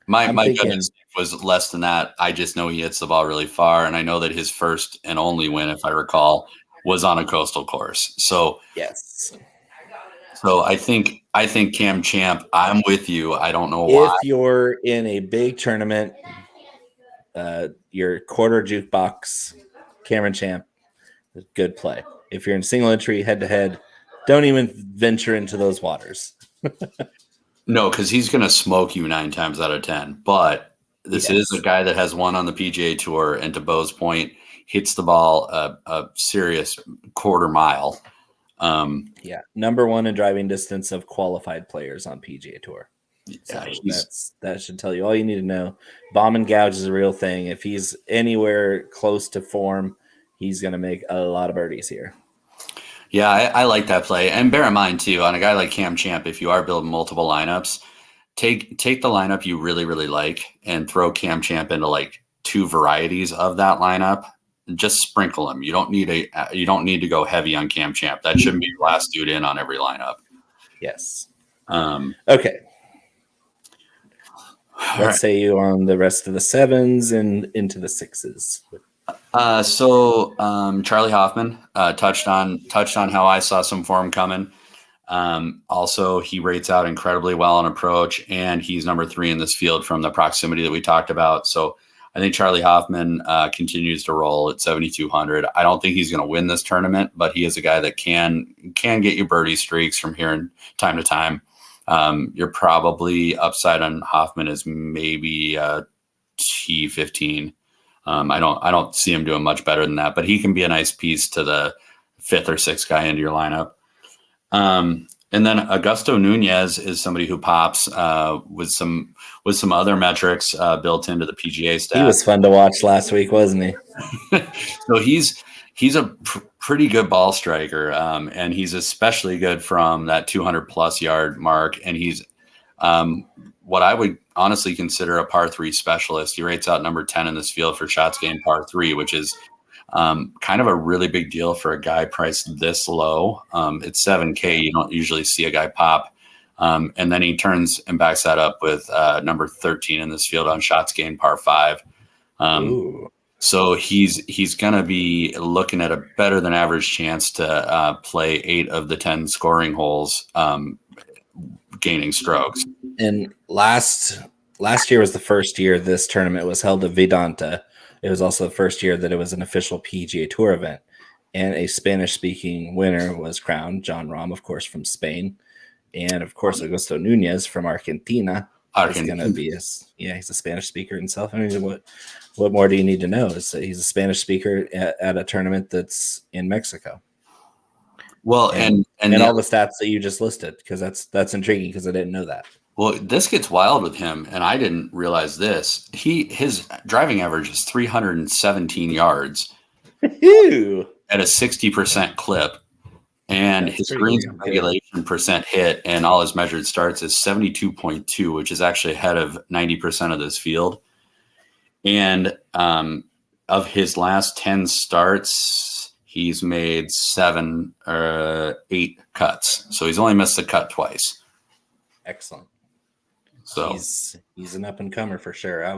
[SPEAKER 2] My gut instinct was less than that. I just know he hits the ball really far, and I know that his first and only win, if I recall, was on a coastal course. So
[SPEAKER 1] yes.
[SPEAKER 2] So I think Cam Champ, I'm with you. I don't know why.
[SPEAKER 1] If you're in a big tournament, your quarter jukebox, Cameron Champ, good play. If you're in single entry head to head, don't even venture into those waters.
[SPEAKER 2] No, because he's going to smoke you 9 times out of 10. But this is a guy that has won on the PGA Tour, and to Bo's point, hits the ball a serious quarter mile.
[SPEAKER 1] Number 1 in driving distance of qualified players on PGA Tour.
[SPEAKER 2] Yeah,
[SPEAKER 1] so that should tell you all you need to know. Bomb and gouge is a real thing. If he's anywhere close to form, he's going to make a lot of birdies here.
[SPEAKER 2] Yeah, I like that play. And bear in mind, too, on a guy like Cam Champ, if you are building multiple lineups, take the lineup you really, really like and throw Cam Champ into like 2 varieties of that lineup. Just sprinkle him. You don't need to go heavy on Cam Champ. That shouldn't be your last dude in on every lineup.
[SPEAKER 1] Yes.
[SPEAKER 2] All
[SPEAKER 1] Okay. Let's say you on the rest of the 7s and into the 6s.
[SPEAKER 2] So Charlie Hoffman touched on how I saw some form coming. Also, he rates out incredibly well on approach, and he's number 3 in this field from the proximity that we talked about. So I think Charlie Hoffman continues to roll at 7,200. I don't think he's going to win this tournament, but he is a guy that can get you birdie streaks from here in time to time. You're probably upside on Hoffman is maybe T15. I don't see him doing much better than that, but he can be a nice piece to the 5th or 6th guy into your lineup. And then Augusto Nunez is somebody who pops with some other metrics built into the PGA stat.
[SPEAKER 1] He was fun to watch last week, wasn't he?
[SPEAKER 2] So he's a pretty good ball striker, and he's especially good from that 200 plus yard mark. And he's what I would honestly consider a par 3 specialist. He rates out number 10 in this field for shots gained par 3, which is kind of a really big deal for a guy priced this low. It's $7K. You don't usually see a guy pop. And then he turns and backs that up with number 13 in this field on shots gained par 5. So he's going to be looking at a better than average chance to play 8 of the 10 scoring holes, gaining strokes.
[SPEAKER 1] And last year was the first year this tournament was held at Vedanta. It was also the first year that it was an official PGA Tour event, and a Spanish-speaking winner was crowned. Jon Rahm, of course, from Spain, and of course Augusto Nunez from Argentina. Is going to be he's a Spanish speaker himself. I mean, what more do you need to know? Is that he's a Spanish speaker at a tournament that's in Mexico.
[SPEAKER 2] Well, and
[SPEAKER 1] all the stats that you just listed, because that's intriguing because I didn't know that.
[SPEAKER 2] Well, this gets wild with him, and I didn't realize this. His driving average is 317 yards at a 60% clip, and his greens regulation percent hit and all his measured starts is 72.2, which is actually ahead of 90% of this field. And of his last 10 starts, he's made 8 cuts. So he's only missed a cut twice.
[SPEAKER 1] Excellent.
[SPEAKER 2] So
[SPEAKER 1] he's an up and comer for sure. I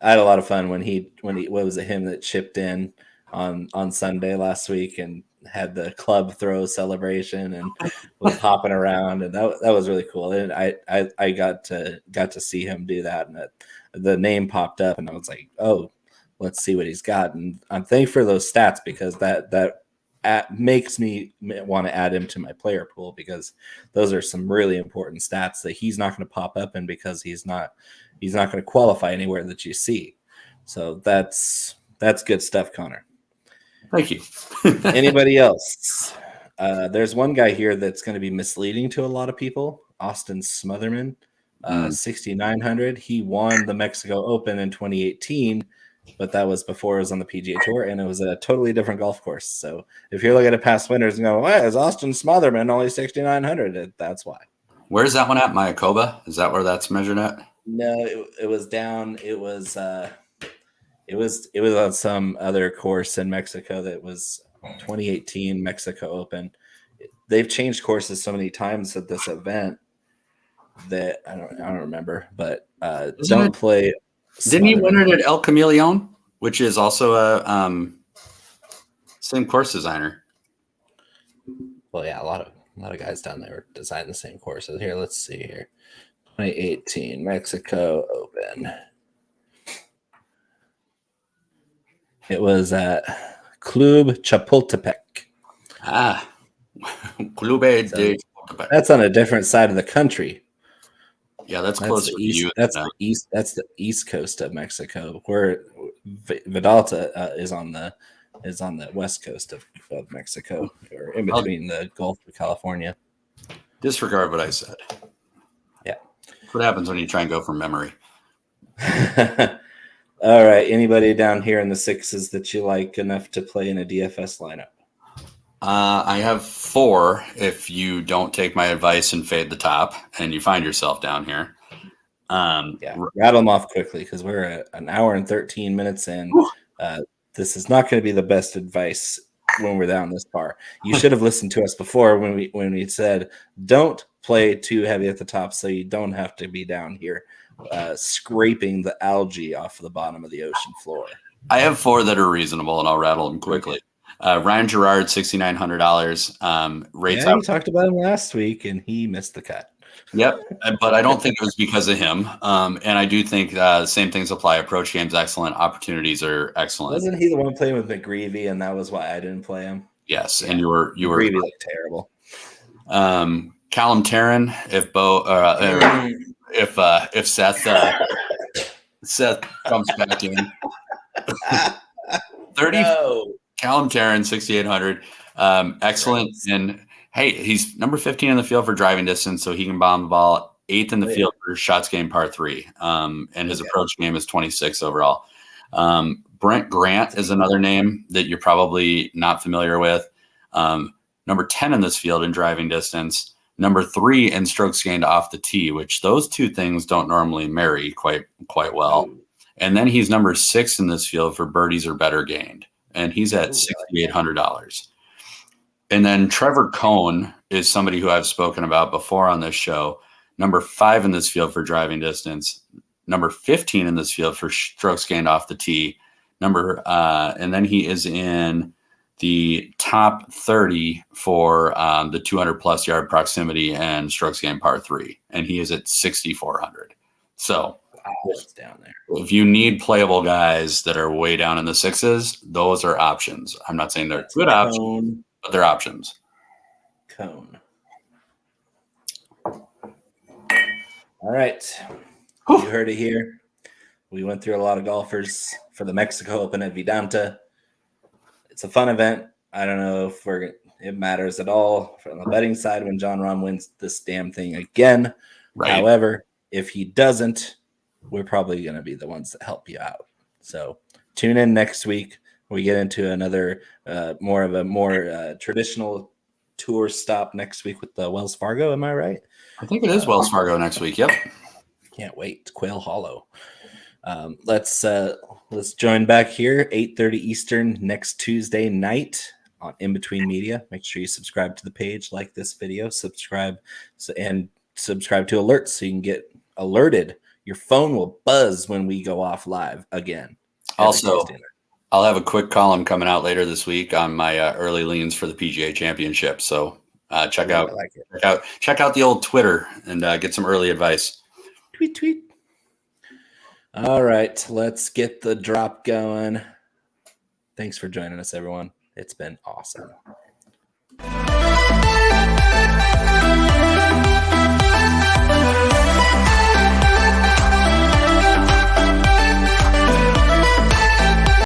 [SPEAKER 1] had a lot of fun when he what was it, him that chipped in on Sunday last week and had the club throw celebration and was hopping around, and that was really cool. And I got to see him do that, and the name popped up, and I was like, oh, let's see what he's got. And I'm thankful for those stats because that makes me want to add him to my player pool, because those are some really important stats that he's not going to pop up in because he's not going to qualify anywhere that you see. So that's good stuff, Connor.
[SPEAKER 2] Thank you.
[SPEAKER 1] Anybody else? There's one guy here that's going to be misleading to a lot of people. Austin Smotherman, 6,900. He won the Mexico Open in 2018, but that was before it was on the PGA Tour, and it was a totally different golf course. So if you're looking at past winners and going, why is Austin Smotherman only 6,900? That's why.
[SPEAKER 2] Where's that one at? Mayakoba? Is that where that's measured at?
[SPEAKER 1] No, it was down. It was on some other course in Mexico that was 2018 Mexico Open. They've changed courses so many times at this event that I don't remember, but don't play.
[SPEAKER 2] Didn't he win it at El Camaleon, which is also a same course designer?
[SPEAKER 1] Well, yeah, a lot of guys down there design the same courses. Here, let's see here. 2018 Mexico Open. It was at Club Chapultepec.
[SPEAKER 2] Club de Chapultepec.
[SPEAKER 1] That's on a different side of the country.
[SPEAKER 2] Yeah, that's closer to you.
[SPEAKER 1] That's the east coast of Mexico, where Vidalta is on the west coast of Mexico, or in between the Gulf of California.
[SPEAKER 2] Disregard what I said.
[SPEAKER 1] Yeah.
[SPEAKER 2] What happens when you try and go from memory?
[SPEAKER 1] All right. Anybody down here in the sixes that you like enough to play in a DFS lineup?
[SPEAKER 2] I have 4 if you don't take my advice and fade the top and you find yourself down here.
[SPEAKER 1] Rattle them off quickly because we're at an hour and 13 minutes in. This is not going to be the best advice when we're down this far. You should have listened to us before when we said don't play too heavy at the top so you don't have to be down here scraping the algae off the bottom of the ocean floor.
[SPEAKER 2] I have 4 that are reasonable, and I'll rattle them quickly. Ryan Gerard, $6,900. Rates
[SPEAKER 1] we talked about him last week, and he missed the cut.
[SPEAKER 2] Yep, but I don't think it was because of him. And I do think same things apply. Approach game's excellent. Opportunities are excellent.
[SPEAKER 1] Wasn't he the one playing with McGreevy, and that was why I didn't play him?
[SPEAKER 2] Yes, yeah. And you were
[SPEAKER 1] McGreevy looked terrible.
[SPEAKER 2] Callum Tarrant, if Seth comes back in. 30. No. Callum Tarrant, 6,800. Excellent. Nice. And hey, he's number 15 in the field for driving distance, so he can bomb the ball. 8th in the field for shots gained par 3. And his approach game is 26 overall. Brent Grant is another name that you're probably not familiar with. Number 10 in this field in driving distance. Number 3 in strokes gained off the tee, which those two things don't normally marry quite well. And then he's number 6 in this field for birdies or better gained. And he's at $6,800. And then Trevor Cohn is somebody who I've spoken about before on this show. Number 5 in this field for driving distance. Number 15 in this field for strokes gained off the tee. And then he is in the top 30 for the 200 plus yard proximity and strokes gained par 3, and he is at 6,400. So
[SPEAKER 1] it's down there.
[SPEAKER 2] if you need playable guys that are way down in the sixes, those are options. I'm not saying they're good options, but they're options.
[SPEAKER 1] Cone. All right. You heard it here. We went through a lot of golfers for the Mexico Open at Vidanta. It's a fun event. I don't know if it matters at all from the betting side when Jon Rahm wins this damn thing again.
[SPEAKER 2] Right.
[SPEAKER 1] However, if he doesn't, we're probably going to be the ones that help you out. So tune in next week. We get into another more traditional tour stop next week with the Wells Fargo. Am I right?
[SPEAKER 2] I think it is Wells Fargo next week. Yep.
[SPEAKER 1] Can't wait. Quail Hollow. Let's join back here 8:30 Eastern next Tuesday night on In Between Media. Make sure you subscribe to the page, like this video, subscribe to alerts so you can get alerted. Your phone will buzz when we go off live again.
[SPEAKER 2] Also, I'll have a quick column coming out later this week on my early leans for the PGA Championship. So check out the old Twitter and get some early advice.
[SPEAKER 1] Tweet. All right, let's get the drop going. Thanks for joining us, everyone. It's been awesome.